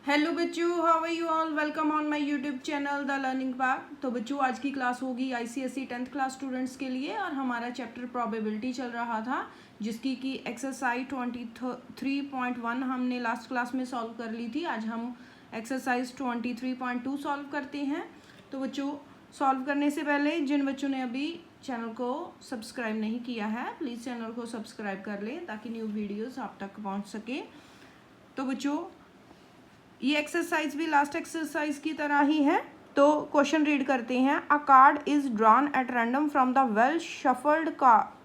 Hello बच्चों, how are you all. Welcome on my YouTube channel the learning part. तो बच्चों आज की क्लास होगी आईसीएसई 10th क्लास स्टूडेंट्स के लिए और हमारा चैप्टर प्रोबेबिलिटी चल रहा था जिसकी कि एक्सरसाइज 23.1 हमने लास्ट क्लास में सॉल्व कर ली थी। आज हम एक्सरसाइज 23.2 सॉल्व करते हैं। तो बच्चों सॉल्व करने से पहले जिन बच्चों ने अभी चैनल को सब्सक्राइब नहीं किया है प्लीज़ चैनल को सब्सक्राइब कर लें ताकि न्यू वीडियोज़ आप तक पहुँच सके। तो बच्चों ये एक्सरसाइज भी लास्ट एक्सरसाइज की तरह ही है। तो क्वेश्चन रीड करते हैं। A card is drawn at random from the well shuffled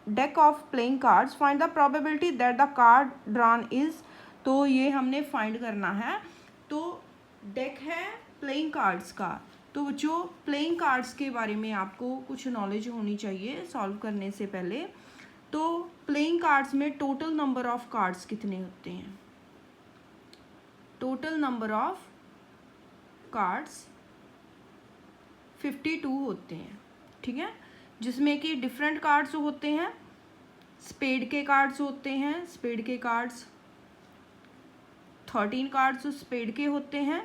deck of playing cards, find the probability that the card drawn is. तो ये हमने फाइंड करना है। तो डेक है प्लेइंग कार्ड्स का। तो जो प्लेइंग कार्ड्स के बारे में आपको कुछ नॉलेज होनी चाहिए सॉल्व करने से पहले। तो प्लेइंग कार्ड्स में टोटल नंबर ऑफ कार्ड्स कितने होते हैं? टोटल नंबर ऑफ कार्ड्स 52 होते हैं, ठीक है, जिसमें कि डिफरेंट कार्ड्स होते हैं। स्पेड के कार्ड्स होते हैं, स्पेड के कार्ड्स 13 कार्ड्स स्पेड के होते हैं।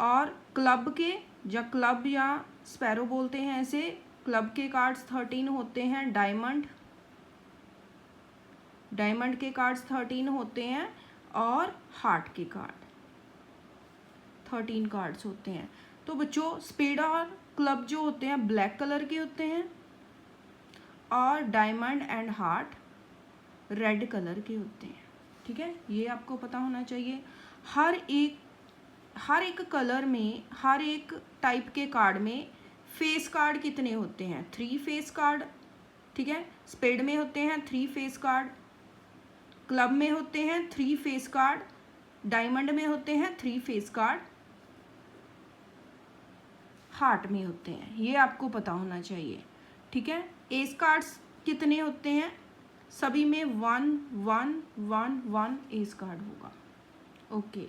और क्लब के क्लब या स्पैरो बोलते हैं ऐसे, क्लब के कार्ड्स 13 होते हैं। डायमंड के कार्ड्स 13 होते हैं और हार्ट के कार्ड 13 कार्ड्स होते हैं। तो बच्चों स्पेड और क्लब जो होते हैं ब्लैक कलर के होते हैं और diamond and heart red colour के होते हैं, ठीक है, ये आपको पता होना चाहिए। हर एक कलर में, हर एक टाइप के कार्ड में फेस कार्ड कितने होते हैं? 3 फेस कार्ड, ठीक है। स्पेड में होते हैं 3 फेस कार्ड, क्लब में होते हैं 3 फेस कार्ड, डायमंड में होते हैं 3 फेस कार्ड, हार्ट में होते हैं। ये आपको पता होना चाहिए, ठीक है। एस कार्ड्स कितने होते हैं? सभी में 1 1 1 1 एस कार्ड होगा। ओके,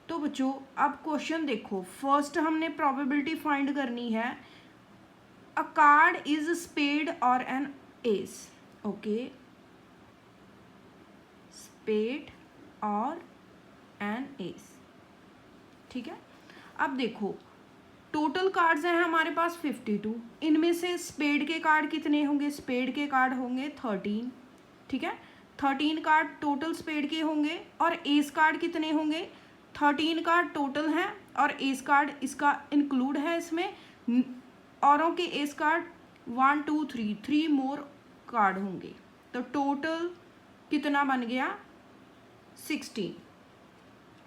तो बच्चों अब क्वेश्चन देखो। फर्स्ट हमने प्रोबेबिलिटी फाइंड करनी है। अ कार्ड इज स्पेड और एन एस। ओके, स्पेड और एन एस, ठीक है। अब देखो टोटल कार्ड्स हैं हमारे पास 52। इनमें से स्पेड के कार्ड कितने होंगे? स्पेड के कार्ड होंगे 13, ठीक है। 13 कार्ड टोटल स्पेड के होंगे। और एस कार्ड कितने होंगे? 13 कार्ड टोटल हैं और एस कार्ड इसका इंक्लूड है इसमें। औरों के एस कार्ड 1 2 3 मोर कार्ड होंगे। तो टोटल कितना बन गया? 16,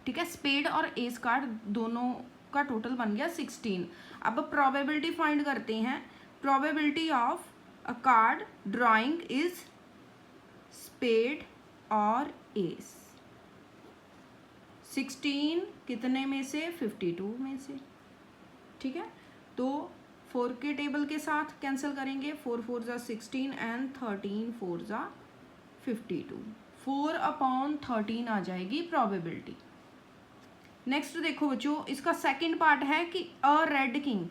ठीक है। स्पेड और एस कार्ड दोनों का टोटल बन गया 16। अब प्रोबेबिलिटी फाइंड करते हैं। Probability of a card drawing is spade और एस। 16 कितने में से? 52 में से, ठीक है। तो 4 के टेबल के साथ कैंसिल करेंगे। 4 4 जा 16 एंड 13 4 जा 52। 4/13 आ जाएगी प्रोबेबिलिटी। नेक्स्ट देखो बच्चों, इसका सेकंड पार्ट है कि अ रेड किंग।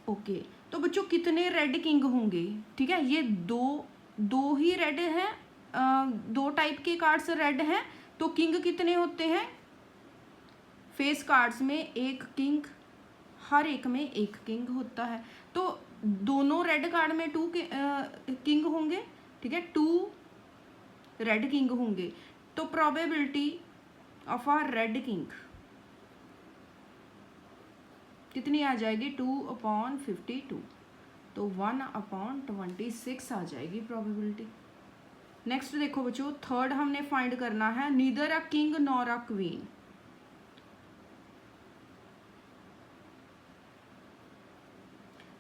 ओके, तो बच्चों कितने रेड किंग होंगे? ठीक है, ये दो ही रेड हैं, 2 टाइप के कार्ड्स रेड हैं। तो किंग कितने होते हैं? फेस कार्ड्स में एक किंग, हर एक में एक किंग होता है। तो दोनों रेड कार्ड में 2 किंग होंगे, ठीक है, 2 रेड किंग होंगे। तो probability of a red king कितनी आ जाएगी? 2/52। तो 1/26 आ जाएगी प्रोबेबिलिटी। नेक्स्ट देखो बच्चों, थर्ड हमने फाइंड करना है। Neither a king nor a queen.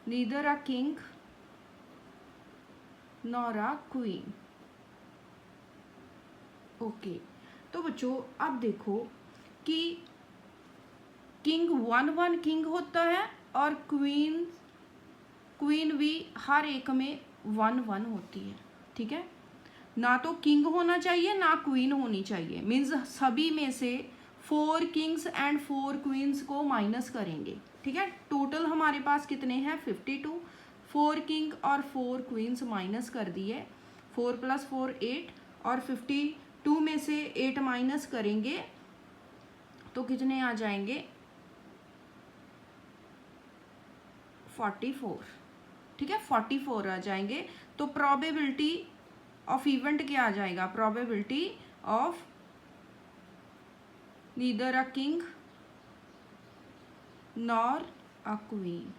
Neither a king nor a queen. Okay, तो बच्चों अब देखो कि किंग 1 किंग होता है और क्वीन भी हर एक में 1 होती है, ठीक है। ना तो किंग होना चाहिए ना क्वीन होनी चाहिए। मीन्स सभी में से 4 किंग्स एंड 4 क्वींस को माइनस करेंगे, ठीक है। टोटल हमारे पास कितने हैं? 52। 4 किंग और 4 क्वींस माइनस कर दिए। 4 + 4 8 और 52 2 में से 8 माइनस करेंगे तो कितने आ जाएंगे 44, ठीक है 44 आ जाएंगे। तो प्रोबेबिलिटी ऑफ इवेंट क्या आ जाएगा, probability of neither a king nor a queen,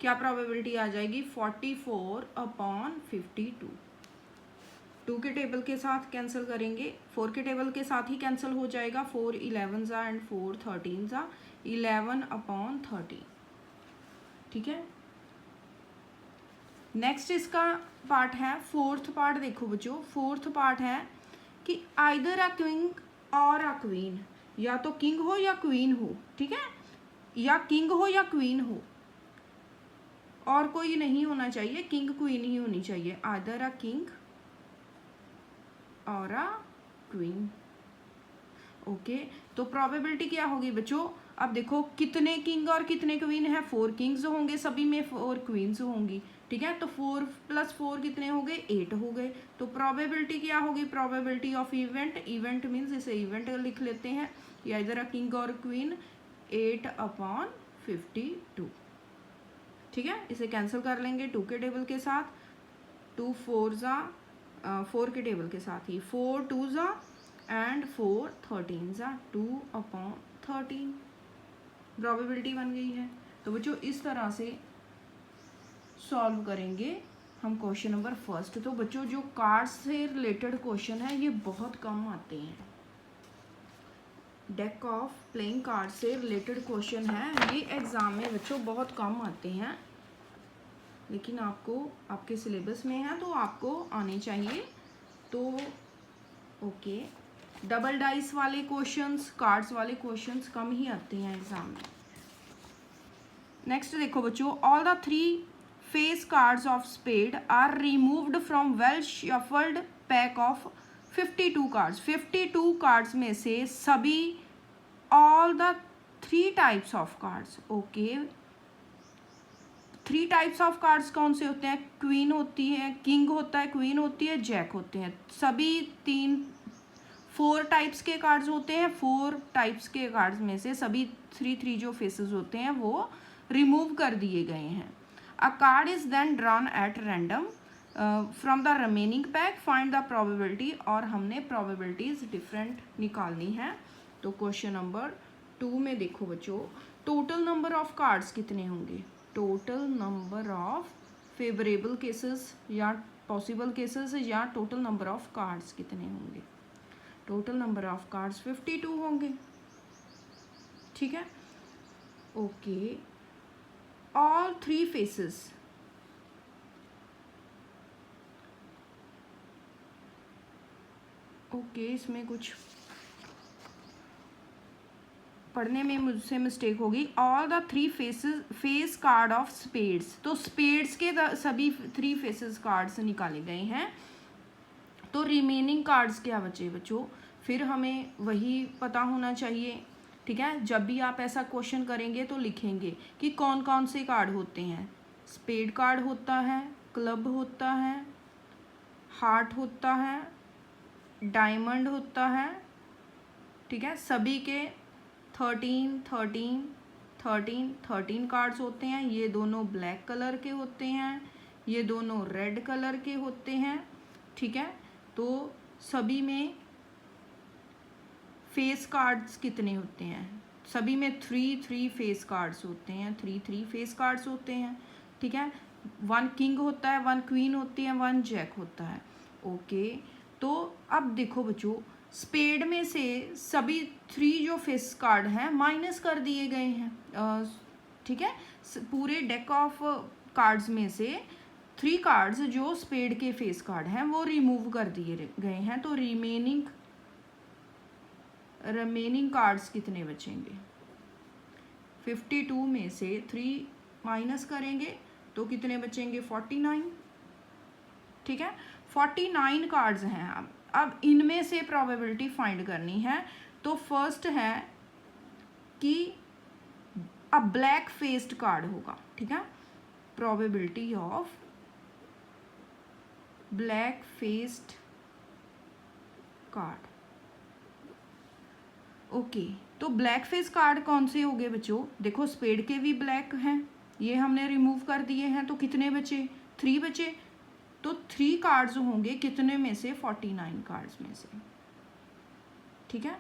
क्या प्रोबेबिलिटी आ जाएगी 44/52। 2 के टेबल के साथ कैंसिल करेंगे, 4 के टेबल के साथ ही कैंसिल हो जाएगा, 4 11 एंड 4 13 11/30, ठीक है। नेक्स्ट इसका पार्ट है फोर्थ पार्ट। देखो बच्चों फोर्थ पार्ट है कि आइदर अ किंग और अ क्वीन, या तो किंग हो या क्वीन हो, ठीक है, या किंग हो या क्वीन हो, और कोई नहीं होना चाहिए, किंग क्वीन ही होनी चाहिए, आइदर अ किंग और अ क्वीन। ओके, तो प्रोबेबिलिटी क्या होगी बच्चों, अब देखो कितने किंग और कितने क्वीन है, 4 किंग्स होंगे सभी में, 4 क्वींस होंगी, ठीक है। तो 4 + 4 कितने हो गए 8 हो गए। तो प्रोबेबिलिटी क्या होगी, probability of event, event means इसे इवेंट लिख लेते हैं, या इधर अ किंग और क्वीन 8/52, ठीक है। इसे कैंसिल कर लेंगे 2 के टेबल के साथ, 2 4 4 के टेबल के साथ ही 4 2 एंड 4 13 2/13, प्रोबेबिलिटी बन गई है। तो बच्चों इस तरह से सॉल्व करेंगे हम क्वेश्चन नंबर फर्स्ट। तो बच्चों जो कार्ड्स से रिलेटेड क्वेश्चन है ये बहुत कम आते हैं, डेक ऑफ प्लेइंग कार्ड से रिलेटेड क्वेश्चन है ये एग्जाम में बच्चों बहुत कम आते हैं, लेकिन आपको आपके सिलेबस में है तो आपको आने चाहिए। तो ओके, डबल डाइस वाले क्वेश्चंस, कार्ड्स वाले क्वेश्चंस कम ही आते हैं एग्जाम में। नेक्स्ट देखो बच्चों, all the 3 face cards of spade are removed from well shuffled pack of 52 cards. 52 cards में से सभी, all the 3 types of cards, okay 3 types of cards कौन से होते हैं, क्वीन होती है, किंग होता है, क्वीन होती है, जैक होते हैं, सभी 4 टाइप्स के कार्ड्स होते हैं। 4 टाइप्स के कार्ड्स में से सभी 3 जो फेसेस होते हैं वो रिमूव कर दिए गए हैं। A card is then drawn at random from the remaining pack, find the probability, और हमने प्रोबेबिलिटीज डिफरेंट निकालनी है। तो क्वेश्चन नंबर 2 में देखो बच्चों, टोटल नंबर ऑफ कार्ड्स कितने होंगे, total number of favourable cases या पॉसिबल केसेस, या टोटल नंबर ऑफ कार्ड्स कितने होंगे, टोटल नंबर ऑफ कार्ड्स 52 होंगे, ठीक है। ओके, ऑल 3 फेसेस, ओके इसमें कुछ पढ़ने में मुझसे मिस्टेक होगी। All the 3 face card of spades, तो स्पेड्स के सभी 3 फेसेस कार्ड्स निकाले गए हैं। तो रिमेनिंग कार्ड्स क्या बचे बच्चों, फिर हमें वही पता होना चाहिए, ठीक है। जब भी आप ऐसा क्वेश्चन करेंगे तो लिखेंगे कि कौन कौन से कार्ड होते हैं, स्पेड कार्ड होता है, क्लब होता है, हार्ट होता है, डायमंड होता है, ठीक है। सभी के 13 कार्ड्स होते हैं, ये दोनों ब्लैक कलर के होते हैं, ये दोनों रेड कलर के होते हैं, ठीक है। तो सभी में फेस कार्ड्स कितने होते हैं, सभी में 3 फेस कार्ड्स होते हैं, 3 फेस कार्ड्स होते हैं, ठीक है। 1 किंग होता है, 1 क्वीन होती है, 1 जैक होता है, ओके। तो अब देखो बच्चों, स्पेड में से सभी 3 जो फेस कार्ड हैं माइनस कर दिए गए हैं, ठीक है। पूरे डेक ऑफ कार्ड्स में से 3 कार्ड्स जो स्पेड के फेस कार्ड हैं वो रिमूव कर दिए गए हैं। तो रिमेनिंग कार्ड्स कितने बचेंगे, 52 में से 3 माइनस करेंगे तो कितने बचेंगे 49, ठीक है। 49 कार्ड्स हैं। अब इनमें से प्रोबेबिलिटी फाइंड करनी है। तो फर्स्ट है कि अब ब्लैक फेस्ड कार्ड होगा, ठीक है, probability of black faced card. Okay, तो ब्लैक फेस कार्ड कौन से हो गए बच्चों? देखो स्पेड के भी ब्लैक हैं, ये हमने रिमूव कर दिए हैं, तो कितने बचे? 3 बचे। तो 3 कार्ड्स होंगे कितने में से? 49 कार्ड्स में से। ठीक है,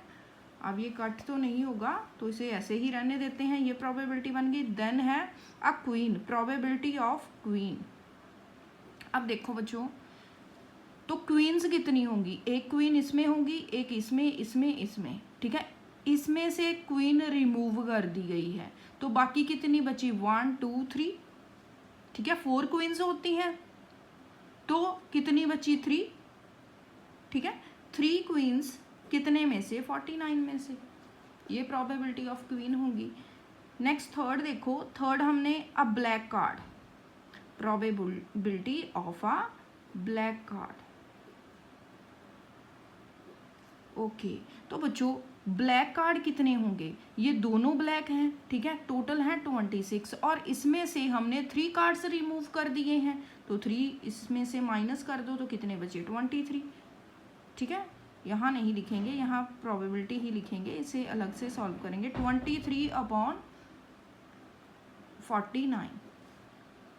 अब ये कट तो नहीं होगा तो इसे ऐसे ही रहने देते हैं, ये प्रोबेबिलिटी बन गई। देन है a queen, probability of queen. अब देखो बच्चों, तो क्वींस कितनी होंगी? एक क्वीन इसमें होगी, एक इसमें, इसमें, इसमें। ठीक है, इसमें से क्वीन रिमूव कर दी गई है, तो बाकी कितनी बची? 1 2 3। ठीक है, 4 क्वींस होती हैं, तो कितनी बची? 3। ठीक है, 3 क्वींस कितने में से? 49 में से। ये प्रोबेबिलिटी ऑफ क्वीन होगी। नेक्स्ट थर्ड देखो, थर्ड हमने अ black card, probability of a black card. Okay, तो बच्चों ब्लैक कार्ड कितने होंगे? ये दोनों ब्लैक हैं, ठीक है, टोटल है 26, और इसमें से हमने 3 कार्ड्स रिमूव कर दिए हैं, तो 3 इसमें से माइनस कर दो तो कितने बचे? 23। ठीक है, यहाँ नहीं लिखेंगे, यहाँ प्रोबेबिलिटी ही लिखेंगे, इसे अलग से सॉल्व करेंगे। 23/49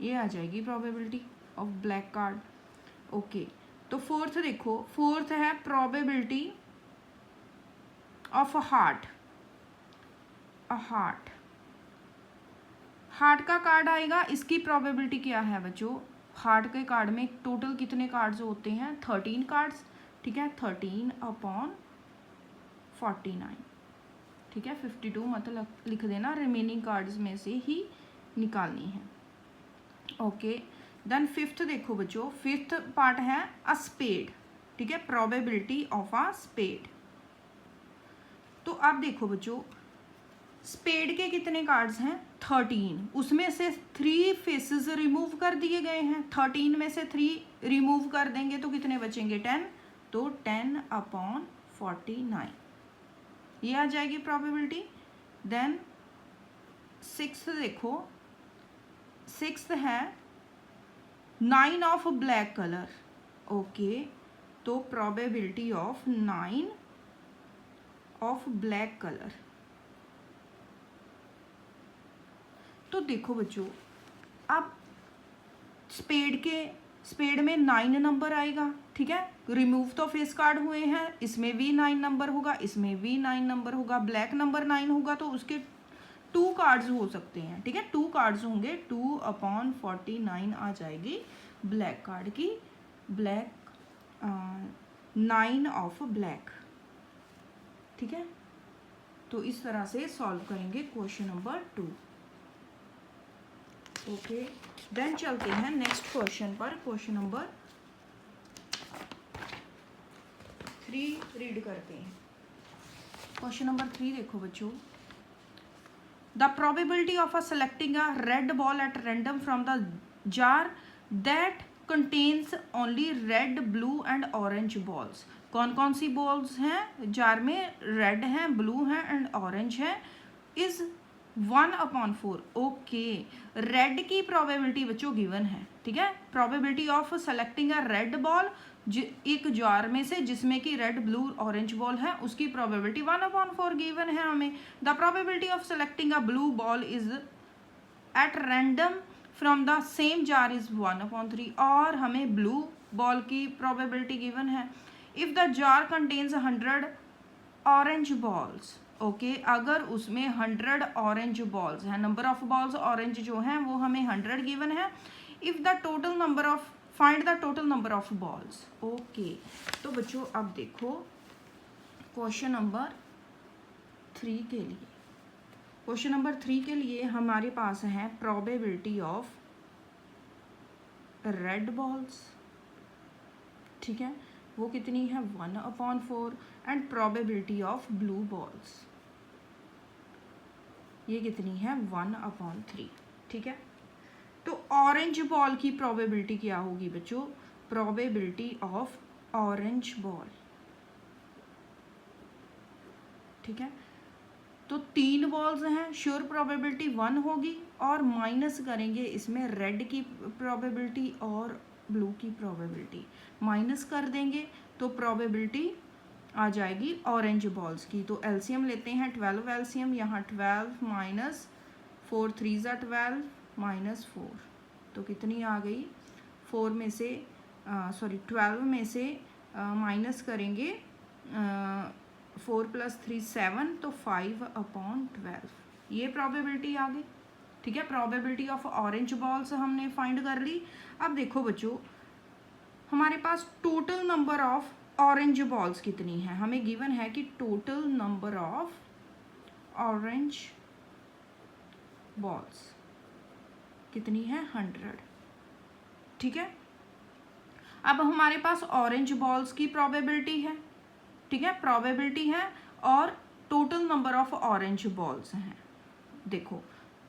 ये आ जाएगी probability of black card. Okay, तो फोर्थ देखो, फोर्थ है probability of a heart. Heart का कार्ड आएगा, इसकी प्रोबेबिलिटी क्या है बच्चों? हार्ट के कार्ड में टोटल कितने कार्ड्स होते हैं? 13 कार्ड्स। ठीक है, 13/49। ठीक है, 52 मतलब लिख देना, रिमेनिंग कार्ड्स में से ही निकालनी है। ओके, देन फिफ्थ देखो बच्चों, फिफ्थ पार्ट है अ स्पेड। ठीक है, प्रोबेबिलिटी ऑफ अ स्पेड। तो अब देखो बच्चों, स्पेड के कितने कार्ड्स हैं? 13, उसमें से 3 फेसेस रिमूव कर दिए गए हैं। 13 में से 3 रिमूव कर देंगे तो कितने बचेंगे? 10, तो 10/49 ये आ जाएगी प्रोबेबिलिटी। देन सिक्स्थ देखो, सिक्स्थ है 9 ऑफ ब्लैक कलर। ओके, तो probability of 9 of black colour. तो देखो बच्चों, अब स्पेड में 9 नंबर आएगा। ठीक है, रिमूव तो फेस कार्ड हुए हैं, इसमें भी 9 नंबर होगा, इसमें भी 9 नंबर होगा। ब्लैक नंबर 9 होगा तो उसके 2 कार्ड्स हो सकते हैं। ठीक है, 2 कार्ड्स होंगे, 2/49 आ जाएगी ब्लैक कार्ड की। Black 9 of black. ठीक है, तो इस तरह से सॉल्व करेंगे क्वेश्चन नंबर 2। ओके, देन चलते हैं नेक्स्ट क्वेश्चन पर। क्वेश्चन नंबर 3 रीड करते हैं। क्वेश्चन नंबर 3 देखो बच्चों, the probability of a selecting a red ball eight random from the jar that contains only red, blue and orange balls. कौन कौन सी balls हैं जार में? रेड हैं, ब्लू हैं एंड ऑरेंज है। इज 1/4। ओके, रेड की प्रोबेबिलिटी बच्चों given है। ठीक है, probability of selecting a red ball, एक जार में से जिसमें कि रेड, ब्लू, ऑरेंज बॉल है, उसकी प्रोबेबिलिटी 1/4 गिवन है हमें। The probability of selecting a blue ball is eight random from the same jar is 1/3, और हमें ब्लू बॉल की प्रोबेबिलिटी गिवन है। If the jar contains 100 orange balls. Okay, अगर उसमें 100 ऑरेंज बॉल्स हैं, नंबर ऑफ बॉल्स ऑरेंज जो हैं वो हमें 100 गिवन है। If the total number of, find the total number of balls. Okay, तो बच्चों अब देखो क्वेश्चन नंबर 3 के लिए, क्वेश्चन नंबर 3 के लिए हमारे पास है प्रोबेबिलिटी ऑफ रेड बॉल्स। ठीक है, वो कितनी है? 1/4, and probability of blue balls ये कितनी है? 1/3। ठीक है, तो ऑरेंज बॉल की प्रोबेबिलिटी क्या होगी बच्चों? Probability of orange ball. ठीक है, तो 3 बॉल्स हैं, श्योर प्रोबेबिलिटी 1 होगी, और माइनस करेंगे इसमें रेड की प्रोबेबिलिटी और ब्लू की प्रोबेबिलिटी, माइनस कर देंगे तो प्रोबेबिलिटी आ जाएगी ऑरेंज बॉल्स की। तो एलसीएम लेते हैं 12 एलसीएम, यहाँ 12 माइनस 4 3 ज़ा 12 माइनस 4, तो कितनी आ गई 4 में से 12 में से माइनस करेंगे 4 + 3 7, तो 5/12 ये प्रोबेबिलिटी आ गई। ठीक है, प्रोबेबिलिटी ऑफ ऑरेंज बॉल्स हमने फाइंड कर ली। अब देखो बच्चों, हमारे पास total number of orange balls कितनी है, हमें गिवन है कि total number of orange balls कितनी है 100। ठीक है, अब हमारे पास ऑरेंज बॉल्स की प्रोबेबिलिटी है, ठीक है, प्रोबेबिलिटी है और total number of orange balls हैं। देखो,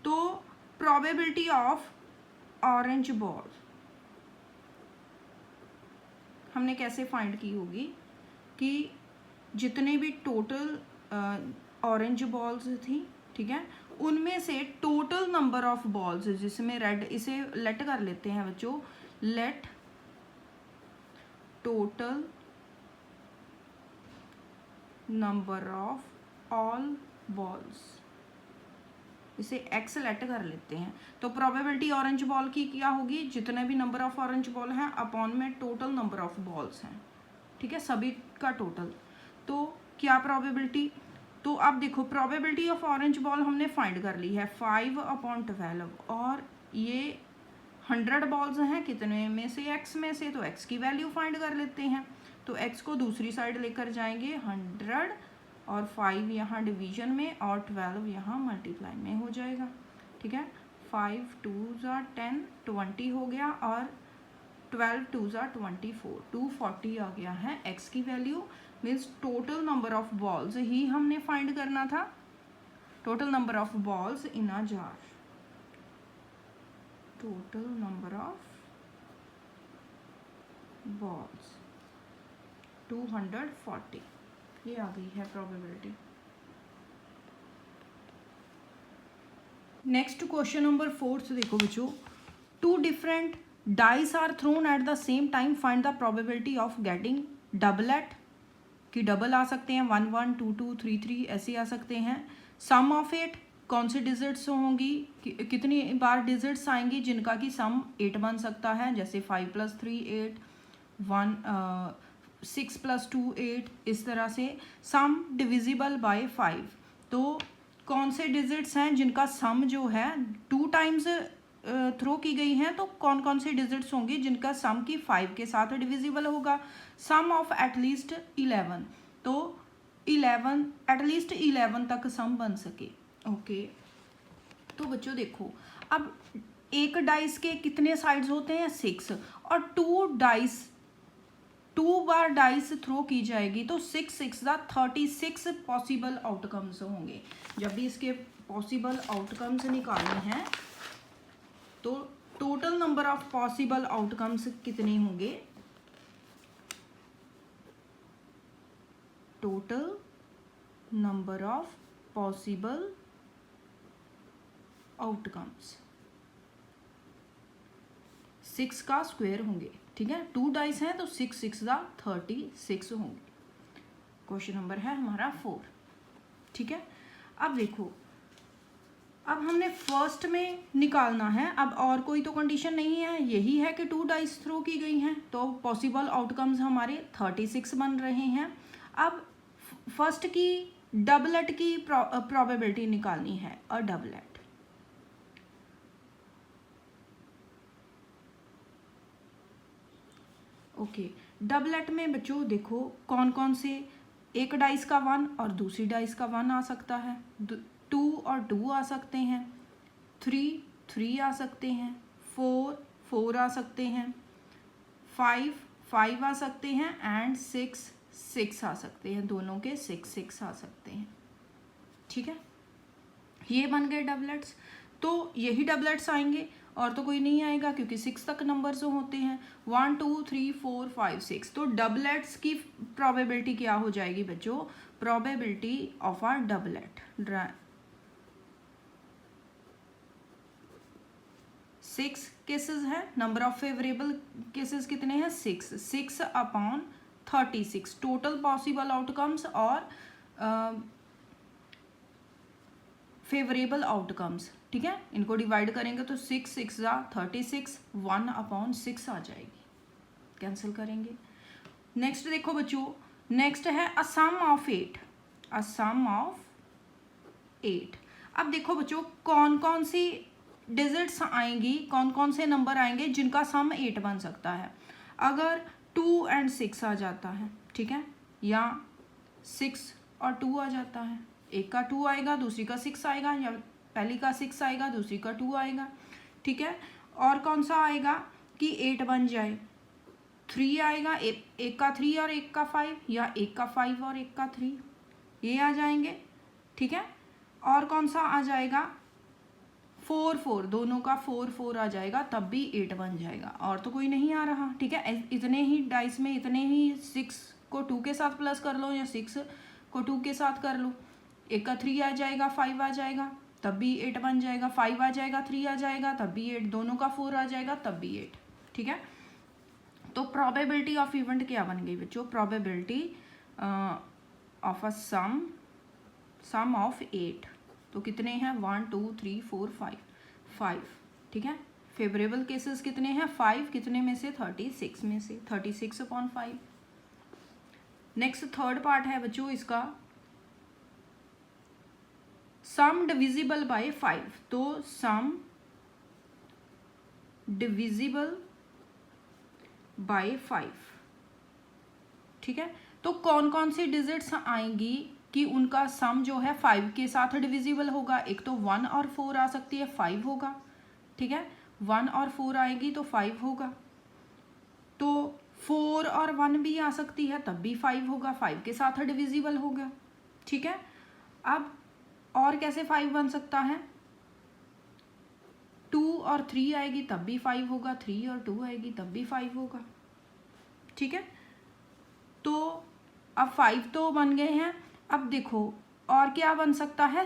तो प्रोबेबिलिटी ऑफ ऑरेंज बॉल हमने कैसे फाइंड की होगी कि जितने भी टोटल ऑरेंज बॉल्स थी, ठीक है, उनमें से टोटल नंबर ऑफ बॉल्स, जिसमें रेड, इसे लेट कर लेते हैं बच्चों, let total number of all balls, इसे एक्स लेट कर लेते हैं। तो प्रोबेबिलिटी ऑरेंज बॉल की क्या होगी, जितने भी नंबर ऑफ ऑरेंज बॉल हैं अपॉन में टोटल नंबर ऑफ बॉल्स हैं। ठीक है, सभी का टोटल। तो क्या प्रोबेबिलिटी, तो अब देखो प्रोबेबिलिटी ऑफ ऑरेंज बॉल हमने फाइंड कर ली है 5/12, और ये 100 बॉल्स हैं, कितने में से, एक्स में से, तो एक्स की वैल्यू फाइंड कर लेते हैं। तो एक्स को दूसरी साइड लेकर जाएंगे 100, और 5 यहाँ डिवीजन में और 12 यहाँ मल्टीप्लाई में हो जाएगा। ठीक है, 5 2 ज़ा 10 20 हो गया, और 12 2 ज़ा 24 240 आ गया है एक्स की value. Means total number of balls ही हमने फाइंड करना था, total number of balls in a jar, total number of balls 240, ये आ गई है प्रोबेबिलिटी। नेक्स्ट क्वेश्चन नंबर 4 देखो बच्चों, 2 different dice are thrown at the same time, find the probability of getting doublet, कि डबल आ सकते हैं 1 1 2 2 3 3 ऐसे आ सकते हैं। सम ऑफ 8, कौन सी डिजिट्स होंगी, कितनी बार डिजिट्स आएंगी जिनका कि सम 8 बन सकता है, जैसे 5 + 3 8, 6 + 2 8, इस तरह से। सम डिविजिबल बाय 5, तो कौन से डिजिट्स हैं जिनका सम जो है 2 टाइम्स थ्रो की गई हैं, तो कौन कौन से डिजिट्स होंगी जिनका सम की 5 के साथ डिविजिबल होगा। सम ऑफ एटलीस्ट 11, तो 11 एटलीस्ट 11 तक सम बन सके। ओके, तो बच्चों देखो, अब एक डाइस के कितने साइड्स होते हैं 6, और 2 बार डाइस थ्रो की जाएगी, तो 6 6 ज़ा 36 पॉसिबल आउटकम्स होंगे। जब भी इसके पॉसिबल आउटकम्स निकालने हैं, तो total number of possible outcomes कितने होंगे, total number of possible outcomes 6 का स्क्वायर होंगे। ठीक है, 2 डाइस हैं तो 6 6 ज़ा 36 होंगे। क्वेश्चन नंबर है हमारा 4। ठीक है, अब देखो, अब हमने फर्स्ट में निकालना है, अब और कोई तो कंडीशन नहीं है, यही है कि 2 डाइस थ्रो की गई हैं, तो पॉसिबल आउटकम्स हमारे 36 बन रहे हैं। अब फर्स्ट की डबलेट की प्रोबेबिलिटी निकालनी है, अ डबलेट। ओके, डबलेट में बच्चों देखो कौन कौन से, एक डाइस का 1 और दूसरी डाइस का 1 आ सकता है, 2 और 2 आ सकते हैं, 3 3 आ सकते हैं, 4 4 आ सकते हैं, 5 5 आ सकते हैं, एंड 6 6 आ सकते हैं, दोनों के 6 6 आ सकते हैं। ठीक है, ये बन गए डबलेट्स। तो यही डबलेट्स आएंगे और तो कोई नहीं आएगा, क्योंकि 6 तक नंबर्स होते हैं, 1 2 3 4 5 6। तो डबलेट्स की प्रोबेबिलिटी क्या हो जाएगी बच्चों, probability of a doublet, 6 cases है, नंबर ऑफ फेवरेबल केसेस कितने हैं 6 6/30 36 टोटल पॉसिबल आउटकम्स और फेवरेबल आउटकम्स, ठीक है। इनको डिवाइड करेंगे तो 6 6 जा 36, 1/6 आ जाएगी, कैंसिल करेंगे। नेक्स्ट देखो बच्चों, नेक्स्ट है अ sum of 8, a sum of 8। अब देखो बच्चों कौन कौन सी डिजिट्स आएंगी, कौन कौन से नंबर आएंगे जिनका सम 8 बन सकता है। अगर 2 और 6 आ जाता है, ठीक है, या 6 और 2 आ जाता है, एक का 2 आएगा दूसरी का 6 आएगा, या पहली का 6 आएगा दूसरी का 2 आएगा, ठीक है। और कौन सा आएगा कि 8 बन जाए, 3 आएगा, एक का 3 और एक का 5, या एक का 5 और एक का 3, ये आ जाएंगे, ठीक है। और कौन सा आ जाएगा 4 4, दोनों का 4 4 आ जाएगा, तब भी 8 बन जाएगा, और तो कोई नहीं आ रहा, ठीक है। इतने ही डाइस में इतने ही 6 को 2 के साथ प्लस कर लो या 6 को 2 के साथ कर लो, एक का 3 आ जाएगा, 5 आ जाएगा, तब भी 8 बन जाएगा, 5 आ जाएगा, 3 आ जाएगा, तब भी 8, दोनों का 4 आ जाएगा, तब भी 8, ठीक है। तो प्रोबेबिलिटी ऑफ इवेंट क्या बन गई बच्चों, probability of a sum of 8, तो कितने हैं 1 2 3 4 5, ठीक है। फेवरेबल केसेस कितने हैं 5, कितने में से 36 में से, 36/5। नेक्स्ट थर्ड पार्ट है बच्चों इसका, सम डिविजिबल बाय 5, तो सम डिविजिबल बाय 5, ठीक है। तो कौन कौन सी डिजिट्स आएंगी कि उनका सम जो है 5 के साथ डिविजिबल होगा। एक तो 1 और 4 आ सकती है, 5 होगा, ठीक है, 1 और 4 आएगी तो 5 होगा। तो 4 और 1 भी आ सकती है, तब भी 5 होगा, 5 के साथ डिविजिबल होगा, ठीक है। अब और कैसे 5 बन सकता है, 2 और 3 आएगी तब भी 5 होगा, 3 और 2 आएगी तब भी 5 होगा, ठीक है। तो अब 5 तो बन गए हैं। अब देखो और क्या बन सकता है,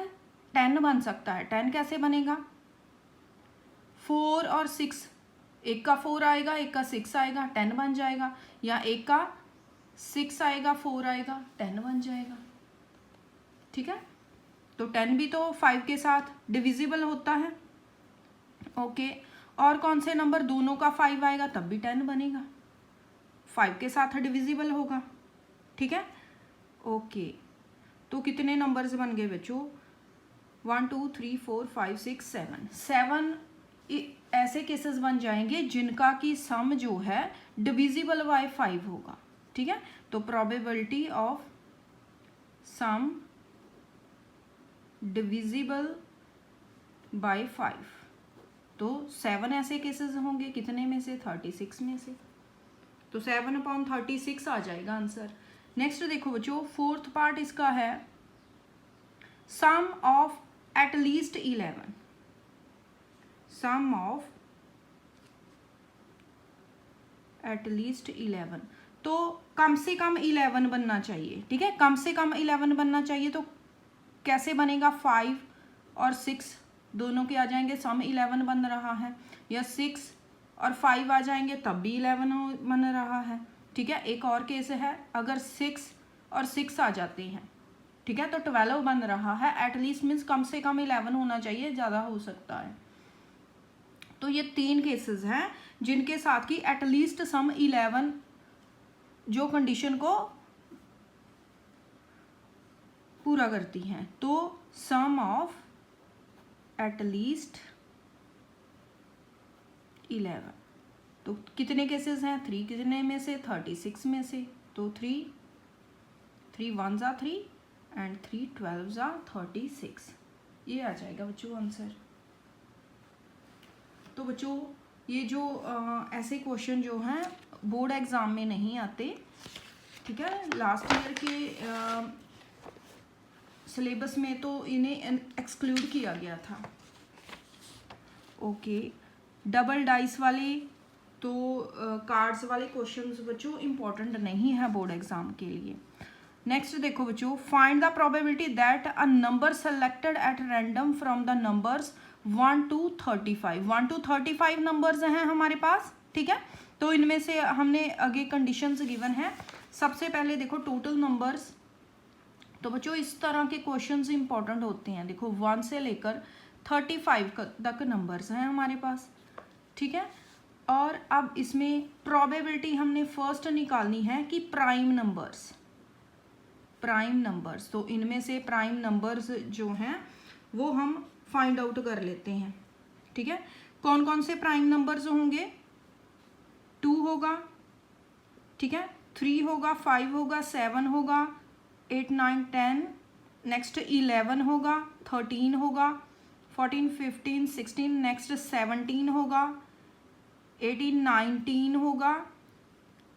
10 बन सकता है। 10 कैसे बनेगा, 4 और 6, एक का 4 आएगा एक का 6 आएगा, 10 बन जाएगा, या एक का 6 आएगा 4 आएगा, 10 बन जाएगा, ठीक है। तो 10 भी तो 5 के साथ डिविजिबल होता है, ओके। और कौन से नंबर दोनों का 5 आएगा तब भी 10 बनेगा, 5 के साथ डिविजिबल होगा, ठीक है, ओके। तो कितने नंबर्स बन गए बच्चों, 1 2 3 4 5 6 7 ऐसे केसेस बन जाएंगे जिनका कि सम जो है डिविजिबल बाय 5 होगा, ठीक है। तो probability of sum divisible by 5, तो 7 ऐसे केसेस होंगे, कितने में से 36 में से, तो 7/36 आ जाएगा आंसर। नेक्स्ट देखो बच्चों, फोर्थ पार्ट इसका है sum of at least 11, sum of at least 11, तो कम से कम 11 बनना चाहिए, ठीक है, कम से कम 11 बनना चाहिए। तो कैसे बनेगा, 5 और 6 दोनों के आ जाएंगे, सम 11 बन रहा है, या 6 और 5 आ जाएंगे तब भी 11 बन रहा है, ठीक है। एक और केस है, अगर 6 और 6 आ जाते हैं, ठीक है, तो 12 बन रहा है। एटलीस्ट मीन्स कम से कम 11 होना चाहिए, ज़्यादा हो सकता है। तो ये 3 केसेस हैं जिनके साथ की एटलीस्ट सम 11 जो कंडीशन को पूरा करती हैं। तो सम ऑफ एटलीस्ट 11, तो कितने केसेस हैं, 3 कितने में से, 36 में से, तो 3 1 जा 3 एंड 3 12 जा 36, ये आ जाएगा बच्चों आंसर। तो बच्चों ये जो ऐसे क्वेश्चन जो हैं बोर्ड एग्ज़ाम में नहीं आते, ठीक है, लास्ट ईयर के सिलेबस में तो इन्हें एक्सक्लूड किया गया था, ओके। डबल डाइस वाले तो कार्ड्स वाले क्वेश्चंस बच्चों इम्पॉर्टेंट नहीं है बोर्ड एग्जाम के लिए। नेक्स्ट देखो बच्चों, find the probability that a number selected at random from the numbers 1 to 35, 1 to 35 numbers हैं हमारे पास, ठीक है। तो इनमें से हमने आगे कंडीशंस गिवन है, सबसे पहले देखो टोटल नंबर्स। तो बच्चों इस तरह के क्वेश्चंस इंपॉर्टेंट होते हैं। देखो 1 से लेकर 35 तक नंबर्स हैं हमारे पास, ठीक है। और अब इसमें प्रोबेबिलिटी हमने फर्स्ट निकालनी है कि प्राइम नंबर्स, तो इनमें से प्राइम नंबर्स जो हैं वो हम फाइंड आउट कर लेते हैं, ठीक है। कौन कौन से प्राइम नंबर्स होंगे? 2 होगा, ठीक है, 3 होगा, 5 होगा, 7 होगा, 8 9 10, नेक्स्ट 11 होगा, 13 होगा, 14 15 16, नेक्स्ट 17 होगा, 18 19 होगा,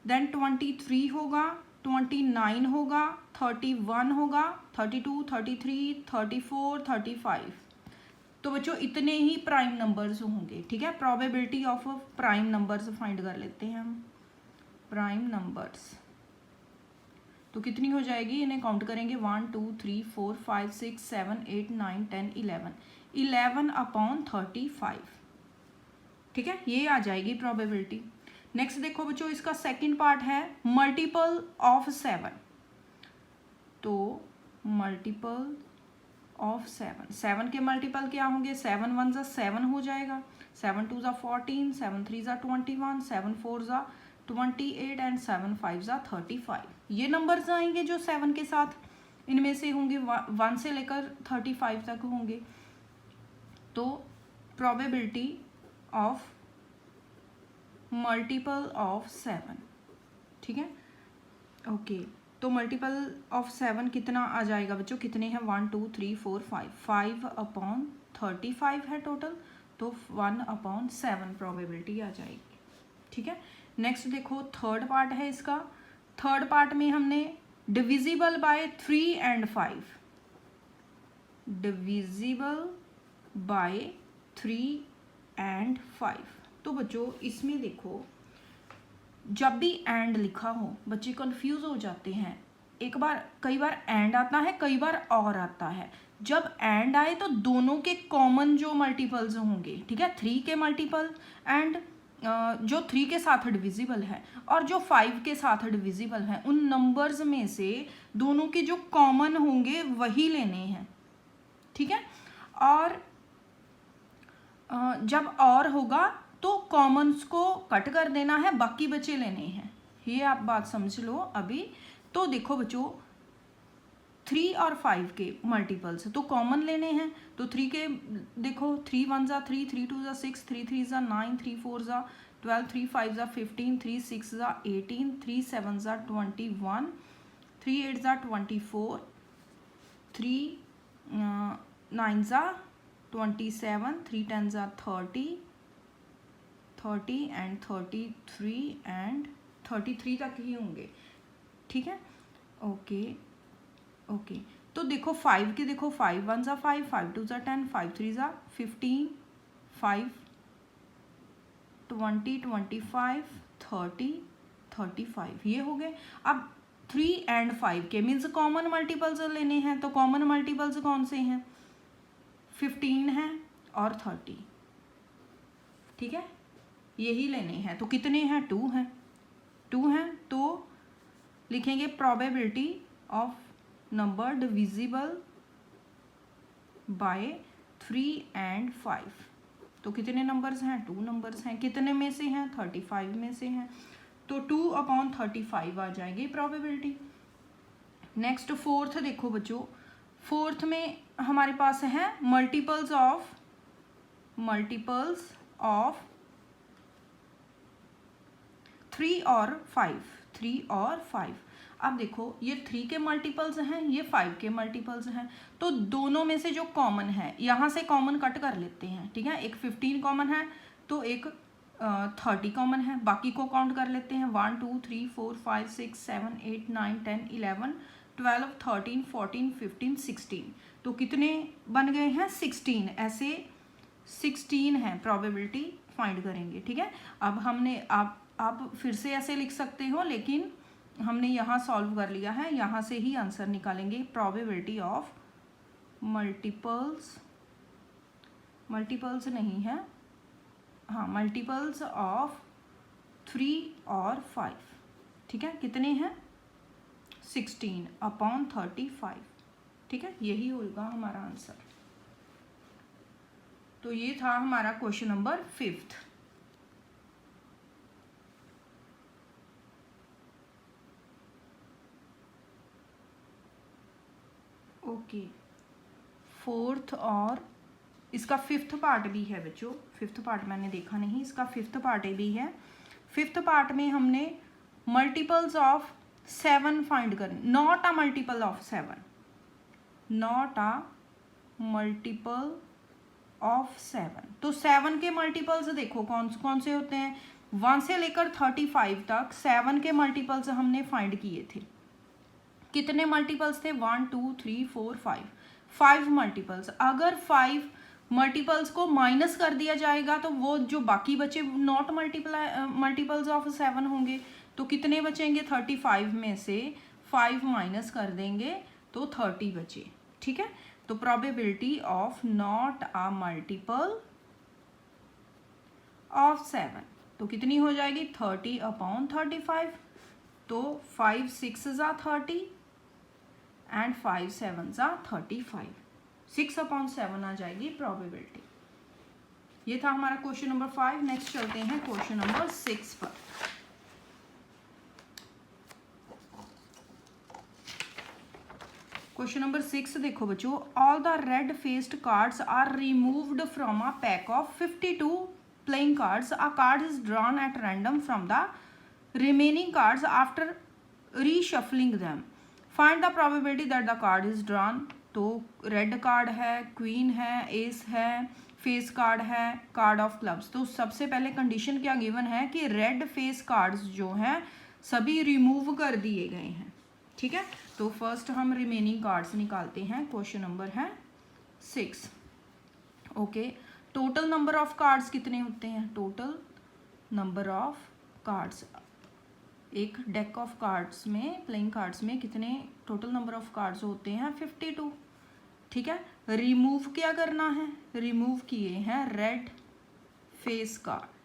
देन 23 होगा, 29 होगा, 31 होगा, 32 33 34 35। तो बच्चों इतने ही प्राइम नंबर्स होंगे, ठीक है। Probability of prime numbers find कर लेते हैं हम। प्राइम नंबर्स तो कितनी हो जाएगी, इन्हें काउंट करेंगे 1 2 3 4 5 6 7 8 9 10 11, 11/35, ठीक है, ये आ जाएगी प्रोबेबिलिटी। नेक्स्ट देखो बच्चों इसका सेकंड पार्ट है मल्टीपल ऑफ 7। तो मल्टीपल ऑफ 7 के मल्टीपल क्या होंगे? 7 1 ज़ा 7 हो जाएगा, 7 2 ज़ा 14, 7 3 ज़ा 21, 7 4 ज़ा 28 एंड 7 5 ज़ा 35। ये नंबर्स आएंगे जो 7 के साथ इनमें से होंगे, 1 से लेकर 35 तक होंगे। तो प्रोबेबिलिटी ऑफ मल्टीपल ऑफ 7, ठीक है, ओके। तो मल्टीपल ऑफ 7 कितना आ जाएगा बच्चों? कितने हैं? 1 2 3 4 5, 5/35 है टोटल, तो 1/7 प्रोबेबिलिटी आ जाएगी, ठीक है। नेक्स्ट देखो थर्ड पार्ट है इसका। थर्ड पार्ट में हमने divisible by 3 and 5, divisible by 3 and 5। तो बच्चों इसमें देखो जब भी एंड लिखा हो बच्चे कंफ्यूज हो जाते हैं। कई बार एंड आता है, कई बार और आता है। जब एंड आए तो दोनों के कॉमन जो मल्टीपल्स होंगे, ठीक है, 3 के मल्टीपल एंड जो 3 के साथ डिविजिबल है और जो 5 के साथ डिविजिबल है, उन नंबर्स में से दोनों के जो कॉमन होंगे वही लेने हैं, ठीक है। और जब और होगा तो कॉमन्स को कट कर देना है, बाकी बचे लेने हैं। ये आप बात समझ लो अभी। तो देखो बच्चों 3 और 5 के मल्टीपल्स तो कॉमन लेने हैं। तो 3 के देखो 3 1 ज़ा 3, 3 2 ज़ा 6, 3 3 ज़ा 9, 3 4 ज़ा 12, 3 5 ज़ा 15, 3 6 ज़ा 18, 3 7 ज़ा 21, 3 8 ज़ा 24, 3 9 ज़ा 27, 3 10 ज़ा 30 एंड 33 एंड 33 तक ही होंगे, ठीक है, ओके ओके। तो देखो 5 के देखो 5 1 ज़ा 5, 5 2 ज़ा 10, 5 3 ज़ा 15, 5 20 25 30 35, ये हो गए। अब 3 एंड 5 के मीन्स कॉमन मल्टीपल्स लेने हैं। तो कॉमन मल्टीपल्स कौन से हैं? 15 हैं और 30, ठीक है, यही लेने हैं। तो कितने हैं? 2 हैं, 2 हैं। तो लिखेंगे probability of number divisible by 3 and 5। तो कितने नंबर्स हैं? 2 नंबर्स हैं। कितने में से हैं? 35 में से हैं। तो 2/35 आ जाएगी प्रोबेबिलिटी। नेक्स्ट फोर्थ देखो बच्चों, फोर्थ में हमारे पास है मल्टीपल्स ऑफ 3 और 5। अब देखो ये 3 के मल्टीपल्स हैं, ये 5 के मल्टीपल्स हैं। तो दोनों में से जो कॉमन है, यहाँ से कॉमन कट कर लेते हैं, ठीक है। एक 15 कॉमन है तो एक 30 कॉमन है, बाकी को काउंट कर लेते हैं। 1 2 3 4 5 6 7 8 9 10 11 12 13 14 15 16। तो कितने बन गए हैं? 16। ऐसे 16 है प्रोबेबिलिटी फाइंड करेंगे, ठीक है। अब हमने आप फिर से ऐसे लिख सकते हो, लेकिन हमने यहाँ सॉल्व कर लिया है, यहाँ से ही आंसर निकालेंगे। प्रोबेबिलिटी ऑफ मल्टीपल्स नहीं है, हाँ, मल्टीपल्स ऑफ 3 और 5, ठीक है। कितने हैं? 16 अपॉन 35, ठीक है, यही होगा हमारा आंसर। तो ये था हमारा question number 5th। Okay, 4th और इसका 5th पार्ट भी है बच्चों। 5th पार्ट मैंने देखा नहीं, इसका 5th पार्ट भी है। 5th पार्ट में हमने मल्टीपल्स ऑफ 7 फाइंड करने, not a multiple of 7, not a multiple of 7। तो 7 के मल्टीपल्स देखो कौन कौन से होते हैं, 1 से लेकर 35 तक 7 के मल्टीपल्स हमने फाइंड किए थे। कितने मल्टीपल्स थे, 1 2 3 4 5, 5 मल्टीपल्स। अगर 5 मल्टीपल्स को माइनस कर दिया जाएगा तो वो जो बाकी बचे नॉट मल्टीपल्स ऑफ 7 होंगे, तो कितने बचेंगे, 35 में से 5 माइनस कर देंगे तो 30 बचे, ठीक है। तो probability of not a multiple of 7 तो कितनी हो जाएगी, 30 अपॉन 35। तो 5 6 जा 30 एंड 5 7 जा 35, 6 अपॉन 7 आ जाएगी प्रोबेबिलिटी। ये था हमारा क्वेश्चन नंबर 5। नेक्स्ट चलते हैं क्वेश्चन नंबर 6 पर। क्वेश्चन नंबर 6 देखो बच्चों, all the red faced cards are removed from a pack of 52 playing cards. A card is drawn at random from the remaining cards after reshuffling them. Find the probability that the card is drawn. तो red card है, queen है, ace है, face card है, card of clubs. तो सबसे पहले condition क्या given है कि रेड फेस कार्ड्स जो हैं सभी रिमूव कर दिए गए हैं, ठीक है। तो फर्स्ट हम रिमेनिंग कार्ड्स निकालते हैं। क्वेश्चन नंबर है 6। Okay, total number of cards कितने होते हैं, टोटल नंबर ऑफ कार्ड्स, एक डेक ऑफ कार्ड्स में, प्लेइंग कार्ड्स में कितने टोटल नंबर ऑफ कार्ड्स होते हैं, 52, ठीक है। रिमूव क्या करना है, रिमूव किए हैं रेड फेस कार्ड।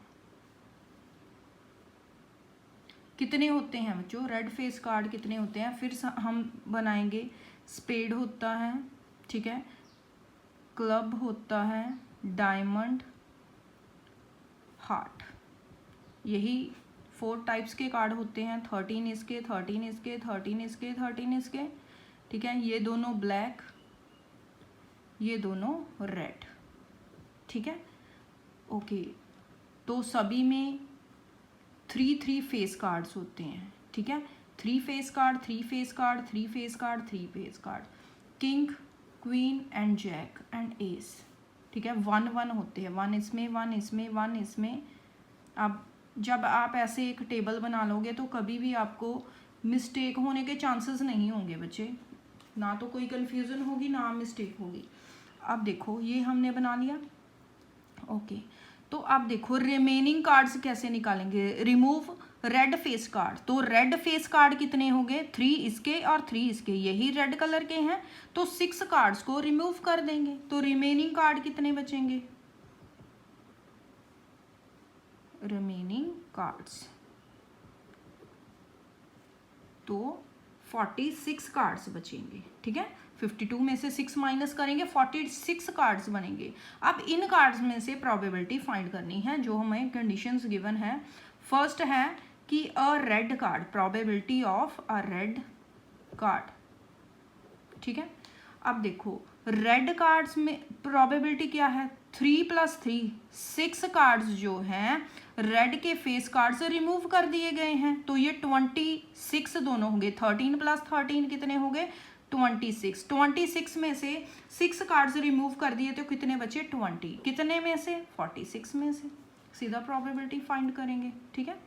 कितने होते हैं बच्चों, रेड फेस कार्ड कितने होते हैं, फिर हम बनाएंगे, स्पेड होता है, ठीक है, क्लब होता है, डायमंड, हार्ट, यही 4 टाइप्स के कार्ड होते हैं। 13 इसके, 13 इसके, 13 इसके, 13 इसके, ठीक है। ये दोनों ब्लैक, ये दोनों रेड, ठीक है। ओके, तो सभी में 3 फेस कार्ड्स होते हैं, ठीक है। 3 face card, 3 face card, 3 face card, 3 face card, king, queen and jack and ace, ठीक है। 1 1 होते हैं, 1 इसमें, 1 इसमें, 1 इसमें। अब जब आप ऐसे एक टेबल बना लोगे तो कभी भी आपको मिस्टेक होने के चांसेस नहीं होंगे बच्चे, ना तो कोई कन्फ्यूज़न होगी ना मिस्टेक होगी। अब देखो ये हमने बना लिया, ओके। तो अब देखो रिमेनिंग कार्ड्स कैसे निकालेंगे, रिमूव रेड फेस कार्ड। तो रेड फेस कार्ड कितने हो गए, 3 इसके और 3 इसके, यही रेड कलर के हैं, तो 6 कार्ड्स को रिमूव कर देंगे। तो रिमेनिंग कार्ड कितने बचेंगे, रिमेनिंग कार्ड्स तो 46 कार्ड्स बचेंगे, ठीक है। 52 में से 6 माइनस करेंगे, 46 कार्ड्स बनेंगे। अब इन कार्ड्स में से प्रोबेबिलिटी फाइंड करनी है, जो हमें कंडीशंस गिवन है। फर्स्ट है कि a red card, probability of a red card, ठीक है। अब देखो रेड कार्ड्स में प्रोबेबिलिटी क्या है, 3 + 3, 6 कार्ड्स जो हैं रेड के फेस कार्ड से रिमूव कर दिए गए हैं। तो ये 26 दोनों होंगे, 13 + 13 कितने हो गए, 26। 26 में से 6 कार्ड्स रिमूव कर दिए तो कितने बचे, 20, कितने में से, 46 में से। सीधा प्रोबेबिलिटी फाइंड करेंगे, ठीक है।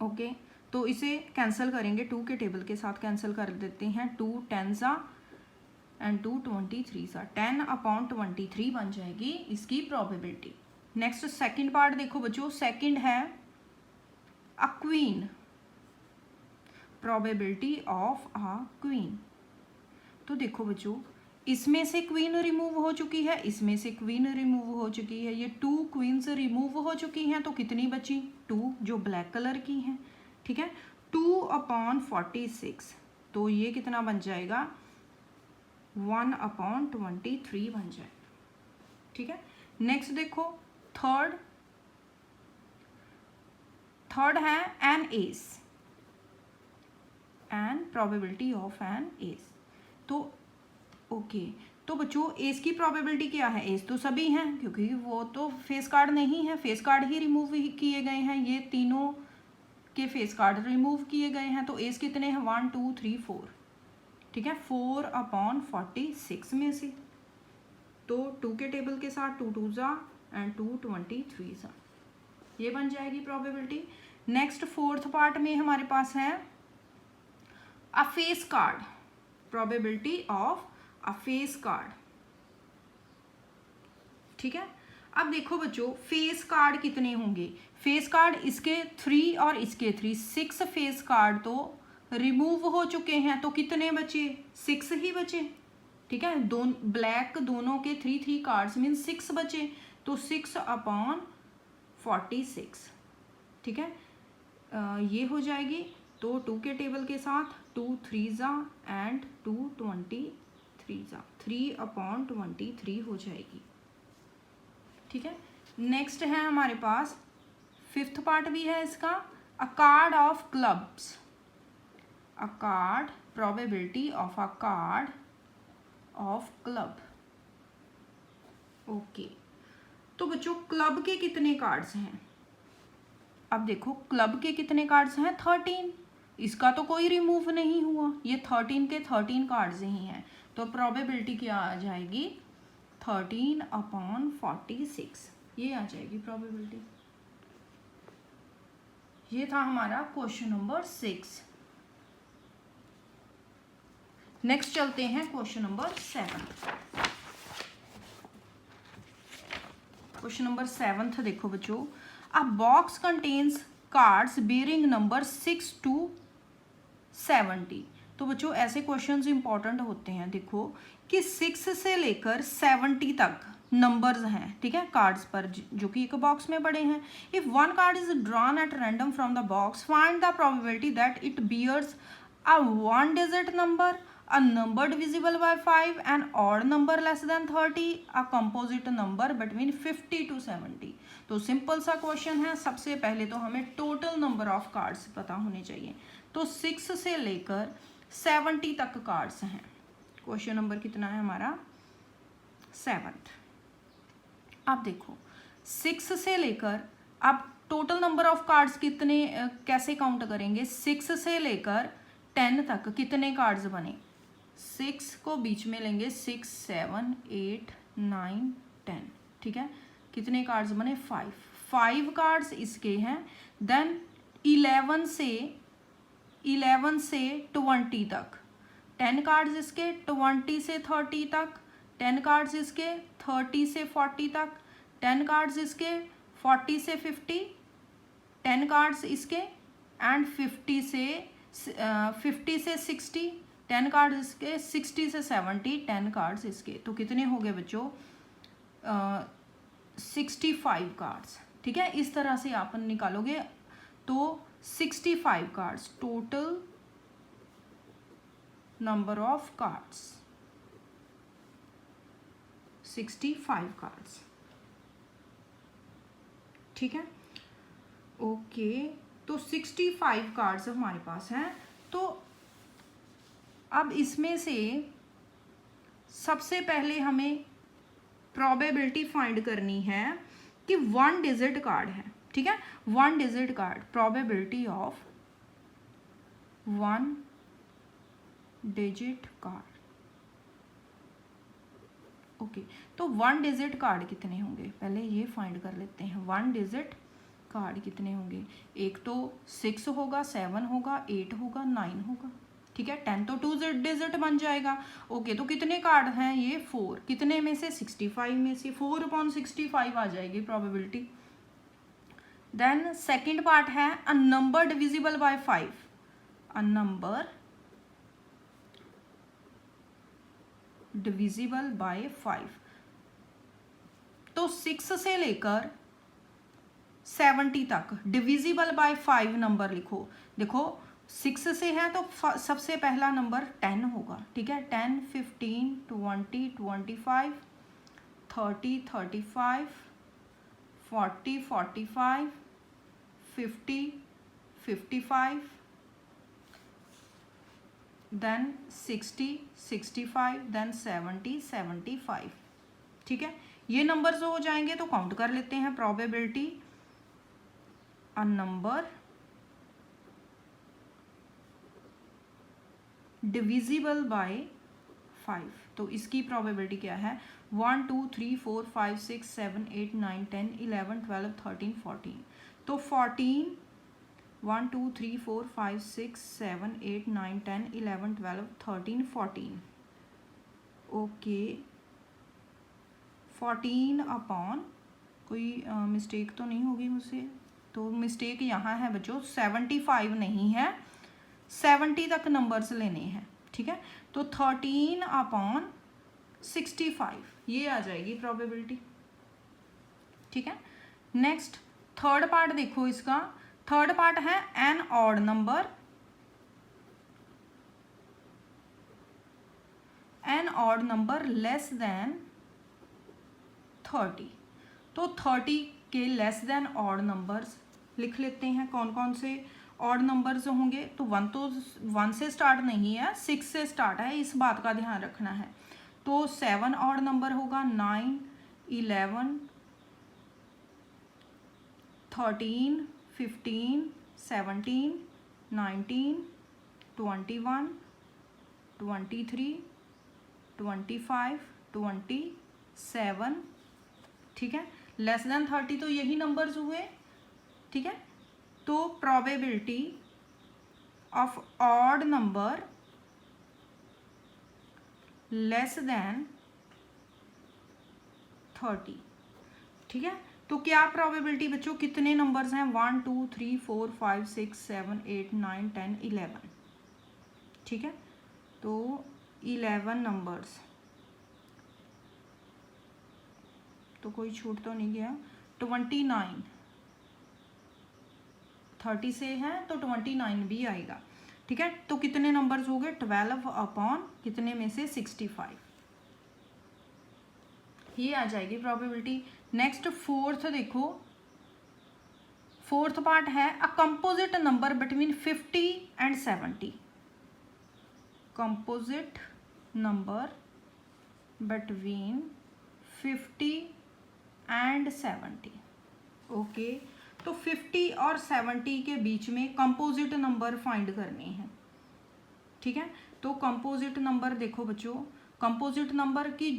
ओके, तो इसे कैंसिल करेंगे, 2 के टेबल के साथ कैंसिल कर देते हैं। 2 10 एंड 2 23 10 अपॉन 23 बन जाएगी इसकी प्रोबेबिलिटी। नेक्स्ट सेकंड पार्ट देखो बच्चों, सेकंड है a queen, probability of a queen. तो देखो बच्चों इसमें से क्वीन रिमूव हो चुकी है, इसमें से क्वीन रिमूव हो चुकी है, ये 2 क्वींस रिमूव हो चुकी हैं, तो कितनी बची, 2 जो ब्लैक कलर की हैं, ठीक है। 2/46, तो ये कितना बन जाएगा 1/23 बन जाएगा। ठीक है, नेक्स्ट देखो थर्ड है an ace, an probability of an ace. तो ओके, तो बच्चों एस की प्रोबेबिलिटी क्या है, एस तो सभी हैं क्योंकि वो तो फेस कार्ड नहीं है, फेस कार्ड ही रिमूव किए गए हैं, ये तीनों के फेस कार्ड रिमूव किए गए हैं। तो एस कितने हैं 1 2 3 4, ठीक है, 4/46 में से, तो 2 के टेबल के साथ 2 2 जा एंड 2 23 जा, ये बन जाएगी प्रोबेबिलिटी। नेक्स्ट फोर्थ पार्ट में हमारे पास है अ face card, probability of a face card. ठीक है, अब देखो बच्चों फेस कार्ड कितने होंगे, फेस कार्ड इसके 3 और इसके 3, 6 फेस कार्ड तो रिमूव हो चुके हैं, तो कितने बचे 6 ही बचे। ठीक है, ब्लैक दोनों के 3 कार्ड्स मीन 6 बचे, तो 6/46। ठीक है, ये हो जाएगी, तो 2 के टेबल के साथ 2 3 जा एंड 2 23 जा, 3/23 हो जाएगी। ठीक है, नेक्स्ट है हमारे पास फिफ्थ पार्ट भी है इसका, अ card of clubs, a card probability of a card of club. Okay, तो बच्चों क्लब के कितने कार्ड्स हैं, अब देखो क्लब के कितने कार्ड्स हैं 13, इसका तो कोई रिमूव नहीं हुआ, ये 13 के 13 कार्ड्स ही हैं, तो प्रोबेबिलिटी क्या आ जाएगी 13/46, ये आ जाएगी प्रोबेबिलिटी। ये था हमारा क्वेश्चन नंबर 6। नेक्स्ट चलते हैं क्वेश्चन नंबर 7। क्वेश्चन नंबर 7 देखो बच्चों, अ box contains cards bearing number 6 to 70। तो बच्चों ऐसे क्वेश्चंस इंपॉर्टेंट होते हैं, देखो कि 6 से लेकर 70 तक नंबर्स हैं, ठीक है, कार्ड्स पर जो कि एक बॉक्स में पड़े हैं। If one card is drawn at random from the box, find the probability that it bears a 1 digit number, a number divisible by 5, an odd number less than 30, a composite number between 50 to 70। तो simple सा question है, सबसे पहले तो हमें total number of cards पता होने चाहिए, तो 6 से लेकर 70 तक कार्ड्स हैं। क्वेश्चन नंबर कितना है हमारा 7। अब देखो 6 से लेकर, अब टोटल नंबर ऑफ कार्ड्स कितने कैसे काउंट करेंगे, 6 से लेकर 10 तक कितने कार्ड्स बने, 6 को बीच में लेंगे, 6 7 8 9 10, ठीक है, कितने कार्ड्स बने 5 कार्ड्स इसके हैं। देन 11 से 20 तक 10 कार्ड्स इसके, 20 से 30 तक 10 कार्ड्स इसके, 30 से 40 तक 10 कार्ड्स इसके, 40 से 50 10 कार्ड्स इसके, एंड 50 से 60 10 कार्ड्स इसके, 60 से 70 10 कार्ड्स इसके। तो कितने हो गए बच्चों 65 कार्ड्स, ठीक है, इस तरह से आप निकालोगे तो 65 cards total number of cards, 65 cards, ठीक है, ओके। तो 65 कार्ड्स हमारे पास हैं। तो अब इसमें से सबसे पहले हमें प्रोबेबिलिटी फाइंड करनी है कि 1 डिजिट कार्ड है, ठीक है, 1 digit card, probability of 1 digit card. Okay, तो 1 डिजिट कार्ड कितने होंगे, पहले ये फाइंड कर लेते हैं। 1 डिजिट कार्ड कितने होंगे, एक तो 6 होगा, 7 होगा, 8 होगा, 9 होगा, ठीक है, 10 तो 2 डिजिट बन जाएगा। ओके, तो कितने कार्ड हैं ये 4, कितने में से 65 में से 4/65 आ जाएगी प्रोबेबिलिटी। देन सेकंड पार्ट है अ number divisible by 5, a number divisible by 5। तो 6 से लेकर 70 तक डिविजिबल बाय 5 नंबर लिखो। देखो 6 से है तो सबसे पहला नंबर 10 होगा, ठीक है। 10, 15, 20, 25, 30, 35, 40, 45, 50, 55, देन 60, 65, देन 70, 75, ठीक है। ये नंबर जो हो जाएंगे तो काउंट कर लेते हैं। Probability a number divisible by 5, तो इसकी प्रोबेबिलिटी क्या है? 1, 2, 3, 4, 5, 6, 7, 8, 9, 10, 11, 12, 13, 14, तो 14, 1, 2, 3, 4, 5, 6, 7, 8, 9, 10, 11, 12, 13, 14, ओके। 14 अपॉन, कोई मिस्टेक तो नहीं होगी मुझसे? तो मिस्टेक यहाँ है बच्चों, 75 नहीं है, 70 तक नंबर्स लेने हैं, ठीक है। तो 13 अपॉन 65 ये आ जाएगी प्रोबेबिलिटी, ठीक है। नेक्स्ट थर्ड पार्ट देखो इसका। थर्ड पार्ट है an odd number, an odd number less than 30, तो 30 के लेस देन ऑड नंबर्स लिख लेते हैं। कौन कौन से ऑड नंबर्स होंगे? तो 1 से स्टार्ट नहीं है, 6 से स्टार्ट है, इस बात का ध्यान रखना है। तो 7 ऑड नंबर होगा, 9, 11, 13, 15, 17, 19, 21, 23, 25, 27, ठीक है। लेस देन 30 तो यही नंबर्स हुए, ठीक है। तो probability of odd number less than 30, ठीक है। तो क्या प्रोबेबिलिटी बच्चों, कितने नंबर्स हैं? 1, 2, 3, 4, 5, 6, 7, 8, 9, 10, 11, ठीक है। तो 11 नंबर्स, तो कोई छूट तो नहीं गया। 29, 30 से है तो 29 भी आएगा, ठीक है। तो कितने नंबर्स हो गए? 12 अपॉन कितने में से? 65, ये आ जाएगी प्रोबेबिलिटी। नेक्स्ट फोर्थ देखो, फोर्थ पार्ट है a composite number between 50 and 70, composite number between 50 and 70, okay. तो 50 और 70 के बीच में कंपोजिट नंबर फाइंड करने हैं, ठीक है। तो कंपोजिट नंबर देखो बच्चों, कंपोजिट नंबर की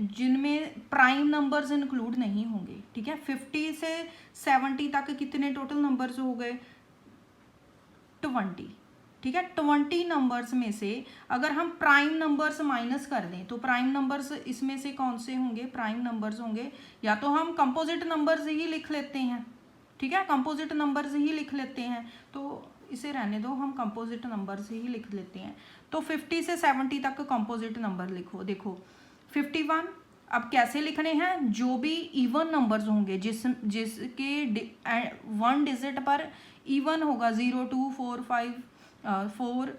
जिनमें प्राइम नंबर्स इंक्लूड नहीं होंगे, ठीक है। 50 से 70 तक कितने टोटल नंबर्स हो गए? 20, ठीक है। 20 नंबर्स में से अगर हम प्राइम नंबर्स माइनस कर दें तो प्राइम नंबर्स इसमें से कौन से होंगे? प्राइम नंबर्स होंगे, या तो हम कंपोजिट नंबर्स ही लिख लेते हैं, ठीक है, कंपोजिट नंबर्स ही लिख लेते हैं, तो इसे रहने दो, हम कंपोजिट नंबर्स ही लिख लेते हैं। तो 50 से 70 तक कंपोजिट नंबर लिखो। देखो 51, अब कैसे लिखने हैं? जो भी इवन नंबर्स होंगे, जिसके 1 डिजिट पर इवन होगा, 0, 2, 4, 5, 4,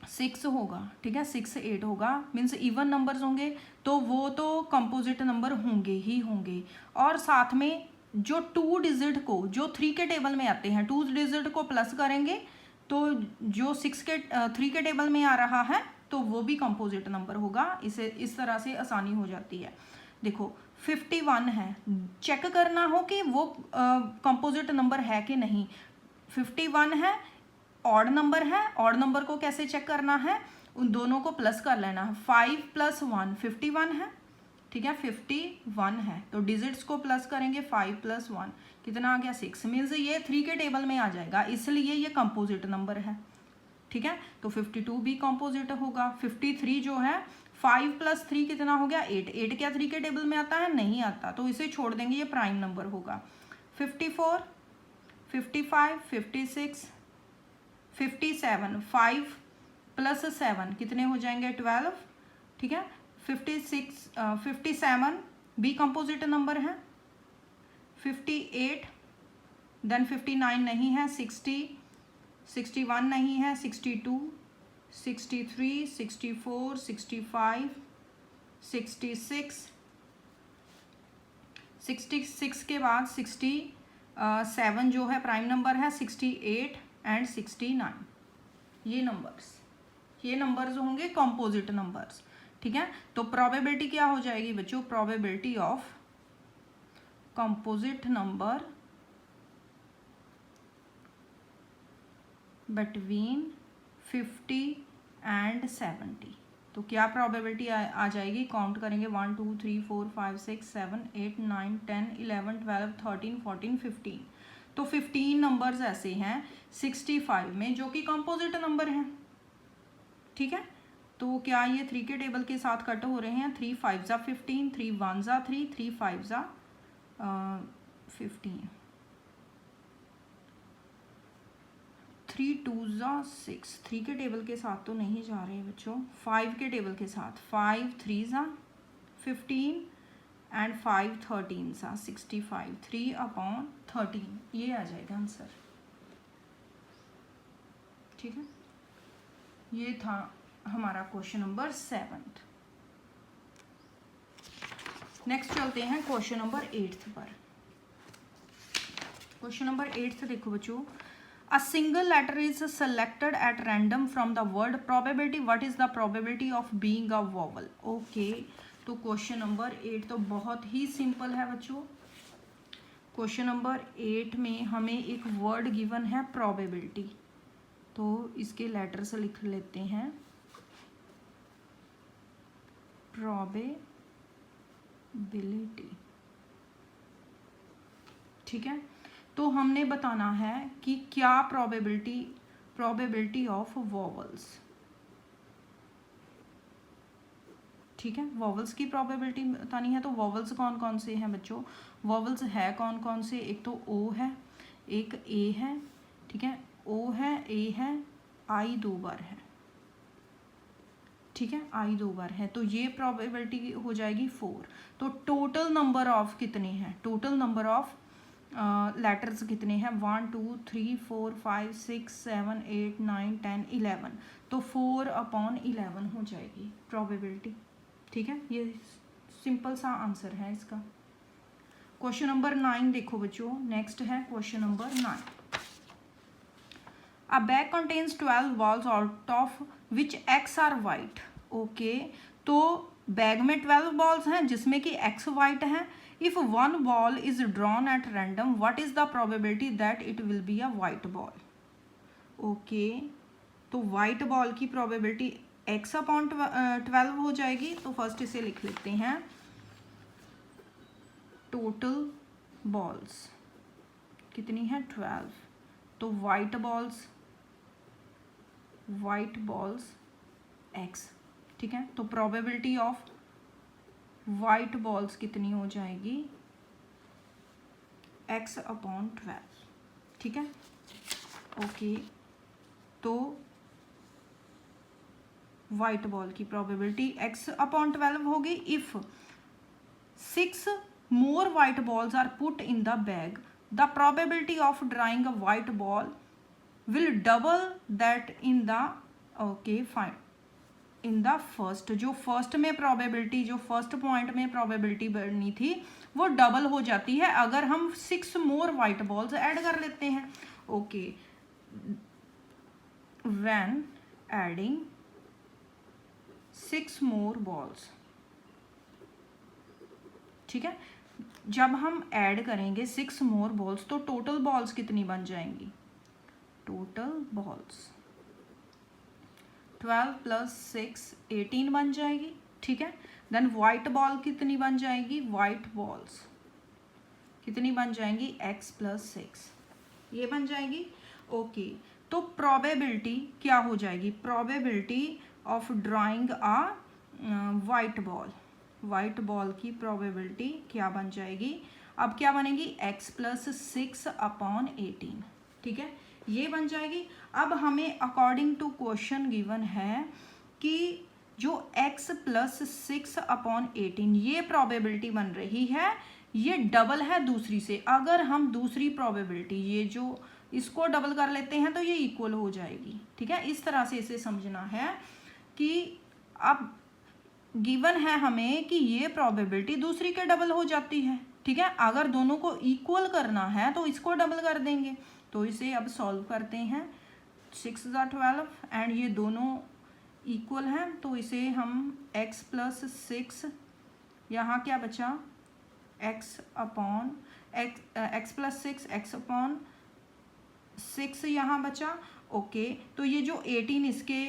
6 होगा, ठीक है, 6, 8 होगा, मीन्स इवन नंबर्स होंगे, तो वो तो कंपोजिट नंबर होंगे ही होंगे। और साथ में जो 2 डिजिट को, जो 3 के टेबल में आते हैं, 2 डिजिट को प्लस करेंगे तो जो 3 के टेबल में आ रहा है तो वो भी कंपोजिट नंबर होगा। इसे इस तरह से आसानी हो जाती है। देखो 51 है, चेक करना हो कि वो कंपोजिट नंबर है कि नहीं। 51 है, ऑड नंबर है, ऑड नंबर को कैसे चेक करना है? उन दोनों को प्लस कर लेना है। 5 + 1 51 है, ठीक है, 51 है, तो डिजिट्स को प्लस करेंगे, 5 + 1 कितना आ गया? 6, मीन्स ये 3 के टेबल में आ जाएगा, इसलिए ये कंपोजिट नंबर है, ठीक है। तो 52 भी कंपोजिट होगा। 53 जो है, 5 + 3 कितना हो गया? 8, 8 क्या 3 के टेबल में आता है? नहीं आता, तो इसे छोड़ देंगे, ये प्राइम नंबर होगा। 54, 55, 56, 57, 5 + 7 कितने हो जाएंगे? 12, ठीक है। 57 भी कंपोजिट नंबर है। 58, देन 59 नहीं है, 60, 61 नहीं है, 62, 63, 64, 65, 66, 66 के बाद 67 जो है प्राइम नंबर है, 68 एंड 69। ये नंबर्स होंगे कॉम्पोजिट नंबर्स, ठीक है। तो प्रोबेबिलिटी क्या हो जाएगी बच्चों, probability of composite number between 50 and 70। तो क्या प्रोबेबिलिटी आ जाएगी, काउंट करेंगे 1 2 3 4 5 6 7 8 9 10 11 12 13 14 15। तो 15 नंबर्स ऐसे हैं 65 में जो कि कंपोजिट नंबर हैं, ठीक है। तो क्या ये 3 के टेबल के साथ कट हो रहे हैं, 3 5 ज़ा 15, 3 1 ज़ा 3, 3 5 ज़ा 15, 3 2 ज़ा 6, 3 के टेबल के साथ तो नहीं जा रहे बच्चों, 5 के टेबल के साथ, 5 3 ज़ा 15 एंड 5 13 ज़ा 65, 3/13, ये आ जाएगा आंसर, ठीक है। ये था हमारा क्वेश्चन नंबर 7। नेक्स्ट चलते हैं क्वेश्चन नंबर 8 पर। क्वेश्चन नंबर 8 देखो बच्चों, a single letter is selected at random from the word probability, what is the probability of being a vowel. Okay, तो क्वेश्चन नंबर 8 तो बहुत ही सिंपल है बच्चों। क्वेश्चन नंबर 8 में हमें एक वर्ड गिवन है प्रोबेबिलिटी, तो इसके लेटर से लिख लेते हैं प्रोबेबिलिटी, ठीक है। तो हमने बताना है कि क्या प्रोबेबिलिटी ऑफ वोवल्स, ठीक है। वोवल्स की प्रोबेबिलिटी बतानी है, तो वोवल्स कौन कौन से हैं बच्चों, वोवल्स है कौन कौन से, एक तो ओ है, एक ए है, ठीक है, ओ है, ए है, आई 2 बार है, ठीक है, आई 2 बार है, तो ये प्रोबेबिलिटी हो जाएगी 4। तो टोटल नंबर ऑफ कितने हैं, टोटल नंबर ऑफ लेटर्स कितने हैं, 1 2 3 4 5 6 7 8 9 10 11, तो 4/11 हो जाएगी प्रोबेबिलिटी, ठीक है। ये सिंपल सा आंसर है इसका। क्वेश्चन नंबर 9 देखो बच्चों, नेक्स्ट है question number 9। A bag contains 12 balls out of which X are white. Okay, तो बैग में 12 बॉल्स हैं जिसमें कि X वाइट है। If one ball is drawn at random, what is the probability that it will be a white ball. Okay, तो white ball की probability X/12 हो जाएगी। तो फर्स्ट इसे लिख लेते हैं, टोटल बॉल्स कितनी है 12, तो वाइट बॉल्स X, ठीक है। तो प्रोबेबिलिटी ऑफ वाइट बॉल्स कितनी हो जाएगी, X/12, ठीक है। ओके, तो वाइट बॉल की प्रोबेबिलिटी X/12 होगी। If 6 more white balls are put in the bag, the probability of drawing a white ball will double that in the fine in the first। जो first में probability, जो first point में probability बढ़नी थी वो double हो जाती है अगर हम 6 मोर वाइट बॉल्स ऐड कर लेते हैं। Okay, when adding 6 more balls, ठीक है। जब हम ऐड करेंगे 6 मोर बॉल्स तो टोटल बॉल्स कितनी बन जाएंगी, टोटल बॉल्स 12 + 6 18 बन जाएगी, ठीक है। देन वाइट बॉल कितनी बन जाएगी, वाइट बॉल्स कितनी बन जाएंगी, X + 6 ये बन जाएगी। ओके, तो प्रोबेबिलिटी क्या हो जाएगी, probability of drawing a white ball की प्रोबेबिलिटी क्या बन जाएगी, अब क्या बनेगी, X + 6/18, ठीक है, ये बन जाएगी। अब हमें अकॉर्डिंग टू क्वेश्चन गिवन है कि जो X + 6/18 ये प्रोबेबिलिटी बन रही है, ये डबल है दूसरी से। अगर हम दूसरी प्रोबेबिलिटी, ये जो इसको डबल कर लेते हैं तो ये इक्वल हो जाएगी, ठीक है। इस तरह से इसे समझना है कि अब गिवन है हमें कि ये प्रोबेबिलिटी दूसरी के डबल हो जाती है, ठीक है। अगर दोनों को इक्वल करना है तो इसको डबल कर देंगे। तो इसे अब सॉल्व करते हैं। 6 × 12 एंड ये दोनों इक्वल हैं, तो इसे हम x + 6, यहाँ क्या बचा x + 6 x/6 यहाँ बचा। ओके, तो ये जो 18 इसके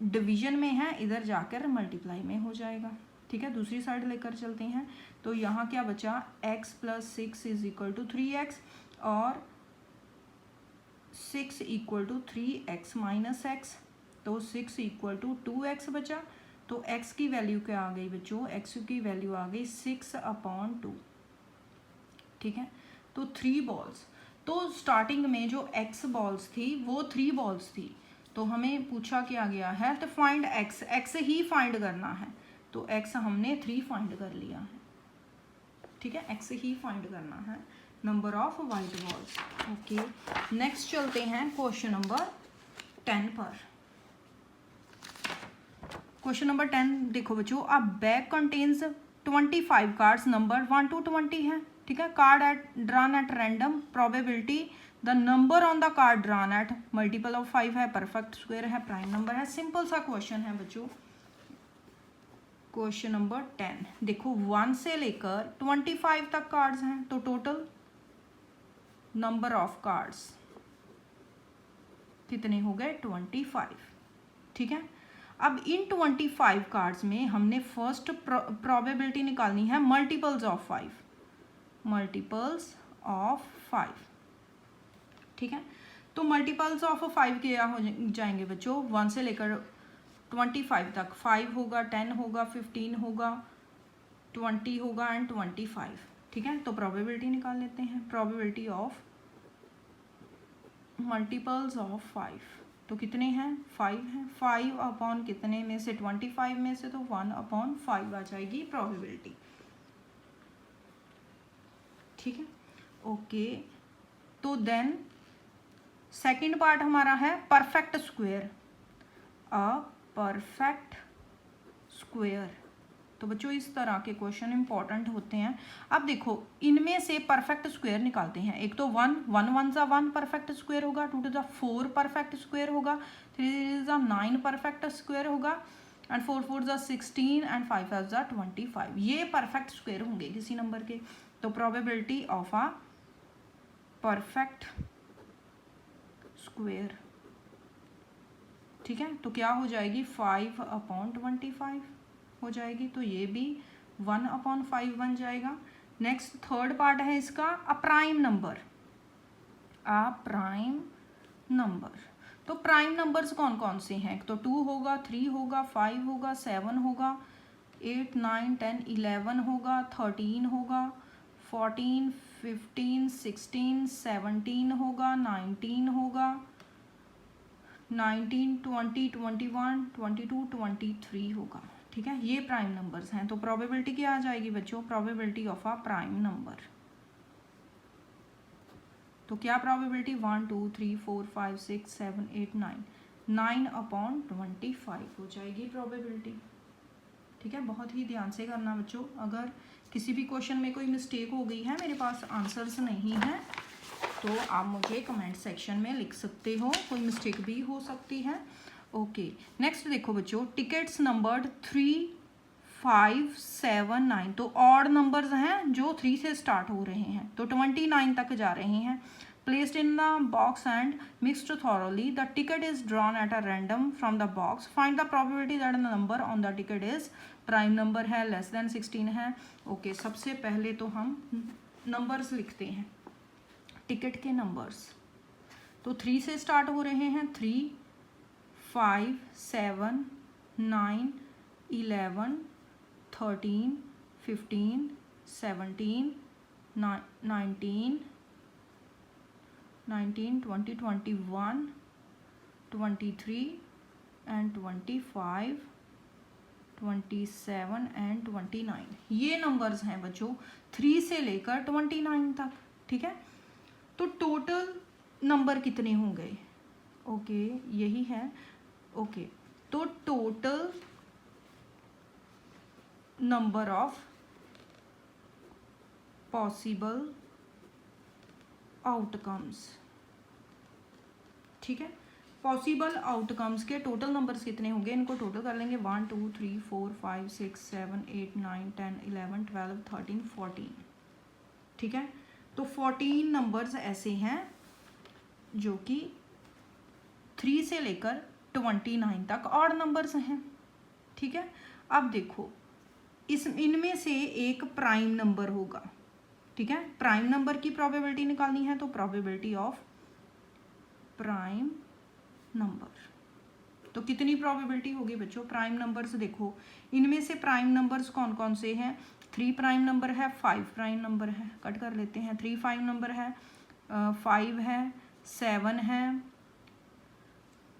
डिवीजन में है इधर जाकर मल्टीप्लाई में हो जाएगा, ठीक है। दूसरी साइड लेकर चलते हैं, तो यहाँ क्या बचा x + 6 = 3x और 6 = 3x - x, तो 6 = 2x बचा। तो x की वैल्यू क्या आ गई बच्चों, x की वैल्यू आ गई 6/2, ठीक है। तो 3 बॉल्स, तो स्टार्टिंग में जो x बॉल्स थी वो 3 बॉल्स थी, तो हमें पूछा क्या गया है तो फाइंड x ही फाइंड करना है। तो x हमने 3 फाइंड कर लिया है, ठीक है। x ही फाइंड करना है, number of white balls. Okay, next चलते हैं क्वेश्चन नंबर 10 पर। क्वेश्चन नंबर 10 देखो बच्चों, अ bag contains 25 cards number 1 to 20 है, ठीक है। Card drawn at random, probability the number on the card drawn at multiple of 5 है, परफेक्ट स्क्वायर है, प्राइम नंबर है। सिंपल सा क्वेश्चन है बच्चों। क्वेश्चन नंबर 10 देखो, 1 से लेकर 25 तक कार्ड्स हैं, तो टोटल नंबर ऑफ कार्ड्स कितने हो गए 25, ठीक है। अब इन 25 कार्ड्स में हमने फर्स्ट प्रोबेबिलिटी निकालनी है मल्टीपल्स ऑफ 5, ठीक है। तो मल्टीपल्स ऑफ 5 क्या हो जाएंगे बच्चों, 1 से लेकर 25 तक 5 होगा, 10 होगा, 15 होगा, 20 होगा एंड 25, ठीक है। तो प्रोबेबिलिटी निकाल लेते हैं। प्रोबेबिलिटी ऑफ मल्टीपल्स ऑफ 5 तो कितने हैं 5 हैं। 5 कितने में से 25 में से, तो 1/5 आ जाएगी प्रोबेबिलिटी, ठीक है। ओके, तो देन सेकंड पार्ट हमारा है perfect square, a perfect square. तो बच्चों इस तरह के क्वेश्चन इंपॉर्टेंट होते हैं। अब देखो इनमें से परफेक्ट स्क्वायर निकालते हैं। एक तो 1 1 * 1 परफेक्ट स्क्वायर होगा, 2 to the 4 परफेक्ट स्क्वायर होगा, 3 to the 9 परफेक्ट स्क्वायर होगा एंड 4 4 * 16 एंड 5 5 * 25। ये परफेक्ट स्क्वायर होंगे किसी नंबर के। तो probability of a perfect square, ठीक है, तो क्या हो जाएगी 5/25 हो जाएगी। तो ये भी 1/5 बन जाएगा। नेक्स्ट थर्ड पार्ट है इसका अ प्राइम नंबर, तो प्राइम नंबर्स कौन कौन से हैं, तो 2 होगा, 3 होगा, 5 होगा, 7 होगा, 8 9 10 11 होगा, 13 होगा, 14 15 16 17 होगा, 19 होगा, 19 20 21 22 23 होगा, ठीक है। ये प्राइम नंबर्स हैं। तो प्रोबेबिलिटी क्या आ जाएगी बच्चों, probability of a prime number. तो क्या प्रोबेबिलिटी 1 2 3 4 5 6 7 8 9/25 हो जाएगी प्रोबेबिलिटी, ठीक है। बहुत ही ध्यान से करना बच्चों। अगर किसी भी क्वेश्चन में कोई मिस्टेक हो गई है, मेरे पास आंसर्स नहीं है, तो आप मुझे कमेंट सेक्शन में लिख सकते हो, कोई मिस्टेक भी हो सकती है। ओके, नेक्स्ट देखो बच्चों, टिकट्स नंबर्ड 3 5 7 9, तो ऑड नंबर्स हैं जो 3 से स्टार्ट हो रहे हैं, तो 29 तक जा रहे हैं। Placed in the box and mixed thoroughly, the ticket is drawn at a random from the box, find the probability that the number on the ticket is prime number है, लेस देन 16 है। Okay, सबसे पहले तो हम numbers लिखते हैं, ticket के numbers. तो 3 से स्टार्ट हो रहे हैं, 3 5 7 9 11 13 15 17 19 20 21 23 एंड 25 27 एंड 29। ये नंबर्स हैं बच्चों 3 से लेकर 29 तक, ठीक है। तो टोटल नंबर कितने हो गए, ओके यही है, ओके। तो total number of possible outcomes, ठीक है। पॉसिबल आउटकम्स के टोटल नंबर्स कितने होंगे, इनको टोटल कर लेंगे 1 2 3 4 5 6 7 8 9 10 11 12 13 14, ठीक है। तो 14 नंबर्स ऐसे हैं जो कि 3 से लेकर 29 तक ऑड नंबर्स हैं, ठीक है। अब देखो इनमें से एक प्राइम नंबर होगा, ठीक है। प्राइम नंबर की प्रोबेबिलिटी निकालनी है, तो प्रोबेबिलिटी ऑफ प्राइम नंबर, तो कितनी प्रोबेबिलिटी होगी बच्चों प्राइम नंबर्स। देखो इनमें से प्राइम नंबर्स कौन कौन से हैं, 3 प्राइम नंबर है, 5 प्राइम नंबर है, कट कर लेते हैं। 3 प्राइम नंबर है, 5 है, 7 है,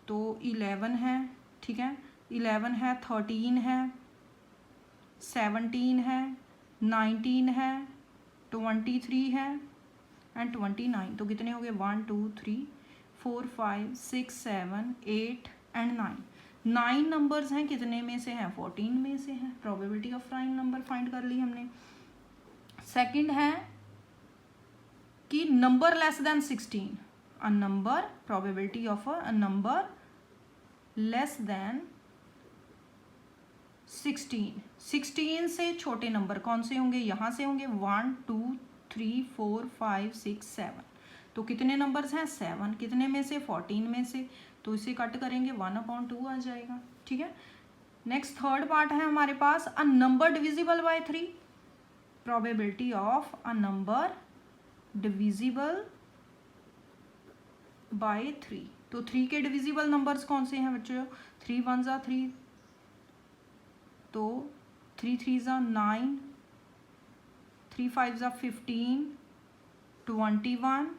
तो 11 है, ठीक है। 11 है, 13 है, 17 है, 19 है, 23 है एंड 29। तो कितने हो गए 1 2 3 4 5 6 7 8 एंड 9। 9 नंबर्स हैं, कितने में से हैं 14 में से हैं। Probability of prime number find कर ली हमने। सेकंड है कि number less then 16, a number, probability of a number less then 16। 16 से छोटे नंबर कौन से होंगे, यहाँ से होंगे 1 2 3 4 5 6 7। तो कितने नंबर्स हैं 7, कितने में से 14 में से, तो इसे कट करेंगे 1/2 आ जाएगा, ठीक है। नेक्स्ट थर्ड पार्ट है हमारे पास a number divisible by 3, probability of a number divisible by 3। तो 3 के डिविजिबल नंबर्स कौन से हैं बच्चों, 3 1 ज़ा 3, तो 3 3 ज़ा 9, 3 5 ज़ा 15, 21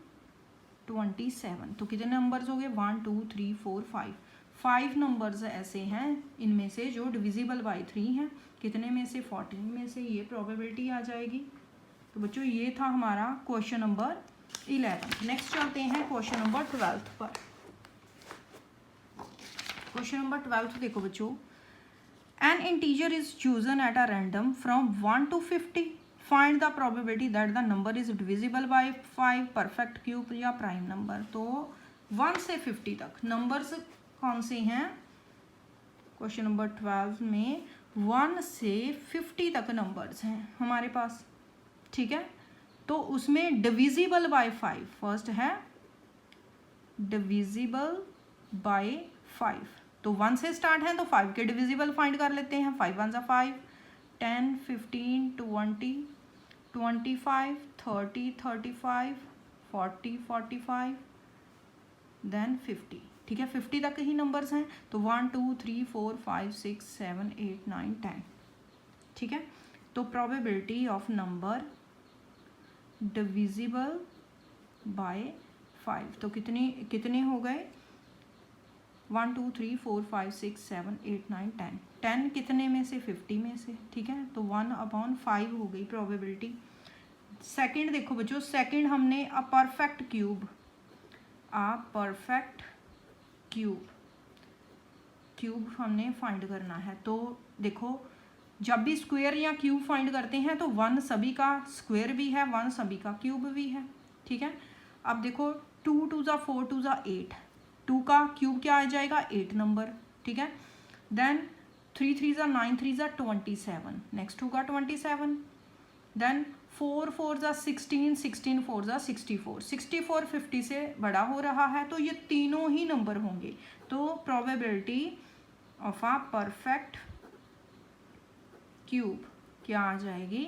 27। तो कितने नंबर्स हो गए 1 2 3 4 5। 5 नंबर्स ऐसे हैं इनमें से जो डिविजिबल बाय 3 हैं, कितने में से 14 में से, ये प्रोबेबिलिटी आ जाएगी। तो बच्चों ये था हमारा क्वेश्चन नंबर 11। नेक्स्ट चलते हैं क्वेश्चन नंबर 12 पर। क्वेश्चन नंबर 12 देखो बच्चों, N integer is chosen at a random from 1 to 50, find the probability that the number is divisible by 5, perfect cube या प्राइम नंबर। तो 1 से 50 तक नंबर्स कौन से हैं क्वेश्चन नंबर 12 में, 1 से 50 तक नंबर्स हैं हमारे पास, ठीक है। तो उसमें डिविजिबल बाय 5, फर्स्ट है डिविजिबल बाय 5। तो 1 से स्टार्ट है तो 5 के डिविजिबल फाइंड कर लेते हैं। 5 1 ज़ा 5, 10 15 20 25 30 35 40 45 देन 50, ठीक है। 50 तक ही नंबर्स हैं, तो 1 2 3 4 5 6 7 8 9 10, ठीक है। तो probability of number divisible by 5, तो कितने कितने हो गए 1 2 3 4 5 6 7 8 9 10। 10 कितने में से 50 में से, ठीक है। तो 1/5 हो गई प्रोबेबिलिटी। सेकंड देखो बच्चों, सेकंड हमने a perfect cube, a perfect cube, cube हमने फाइंड करना है। तो देखो जब भी स्क्वायर या क्यूब फाइंड करते हैं तो 1 सभी का स्क्वायर भी है, 1 सभी का क्यूब भी है, ठीक है। अब देखो 2 2 ज़ा 4 2 ज़ा 8, 2 का क्यूब क्या आ जाएगा 8 नंबर, ठीक है। देन 3 3 ज़ा 9, 3 ज़ा 27, नेक्स्ट होगा 27। देन 4 4 ज़ा 16, 16 4 ज़ा 64, 64 50 से बड़ा हो रहा है, तो ये तीनों ही नंबर होंगे। तो probability of a perfect cube क्या आ जाएगी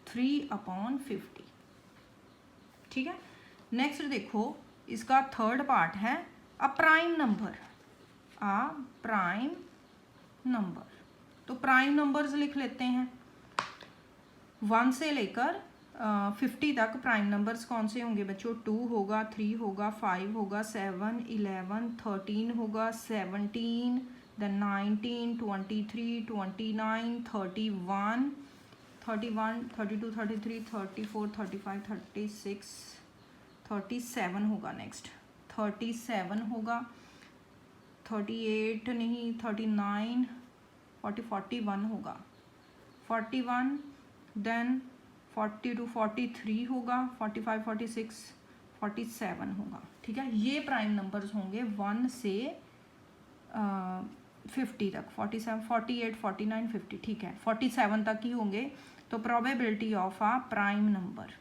3/50, ठीक है। नेक्स्ट देखो इसका थर्ड पार्ट है a prime number, a prime number. तो प्राइम नंबर्स लिख लेते हैं, 1 से लेकर 50 तक प्राइम नंबर्स कौन से होंगे बच्चों, 2 होगा, 3 होगा, 5 होगा, 7 11 13 होगा, 17 देन 19 23 29 31 31 32 33 34 35 36 37 होगा नेक्स्ट, 37 होगा, 38 नहीं, 39, 41 होगा, 41, देन 40 to 43 होगा, 45, 46, 47 होगा। ठीक है, ये प्राइम नंबर्स होंगे 1 से 50 तक, 47, 48, 49, 50। ठीक है, 47 तक ही होंगे। तो probability of a prime number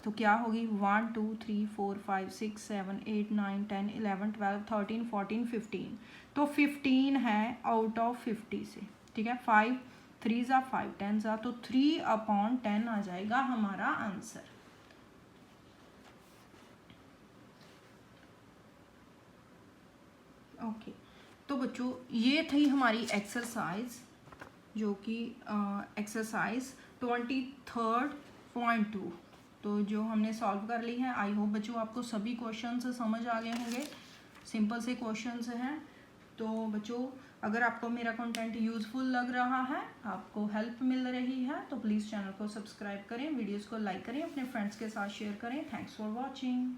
तो क्या होगी? 1 2 3 4 5 6 7 8 9 10 11 12 13 14 15। तो 15 है आउट ऑफ 50 से। ठीक है, 5 3 ज़ा 5 10 ज़ा, तो 3/10 आ जाएगा हमारा आंसर। ओके, तो बच्चों ये थी हमारी एक्सरसाइज, जो कि एक्सरसाइज 23.2, तो जो हमने सॉल्व कर ली है। आई होप बच्चों आपको सभी क्वेश्चंस समझ आ गए होंगे, सिंपल से क्वेश्चंस हैं। तो बच्चों अगर आपको मेरा कंटेंट यूज़फुल लग रहा है, आपको हेल्प मिल रही है, तो प्लीज़ चैनल को सब्सक्राइब करें, वीडियोस को लाइक करें, अपने फ्रेंड्स के साथ शेयर करें। Thanks for watching.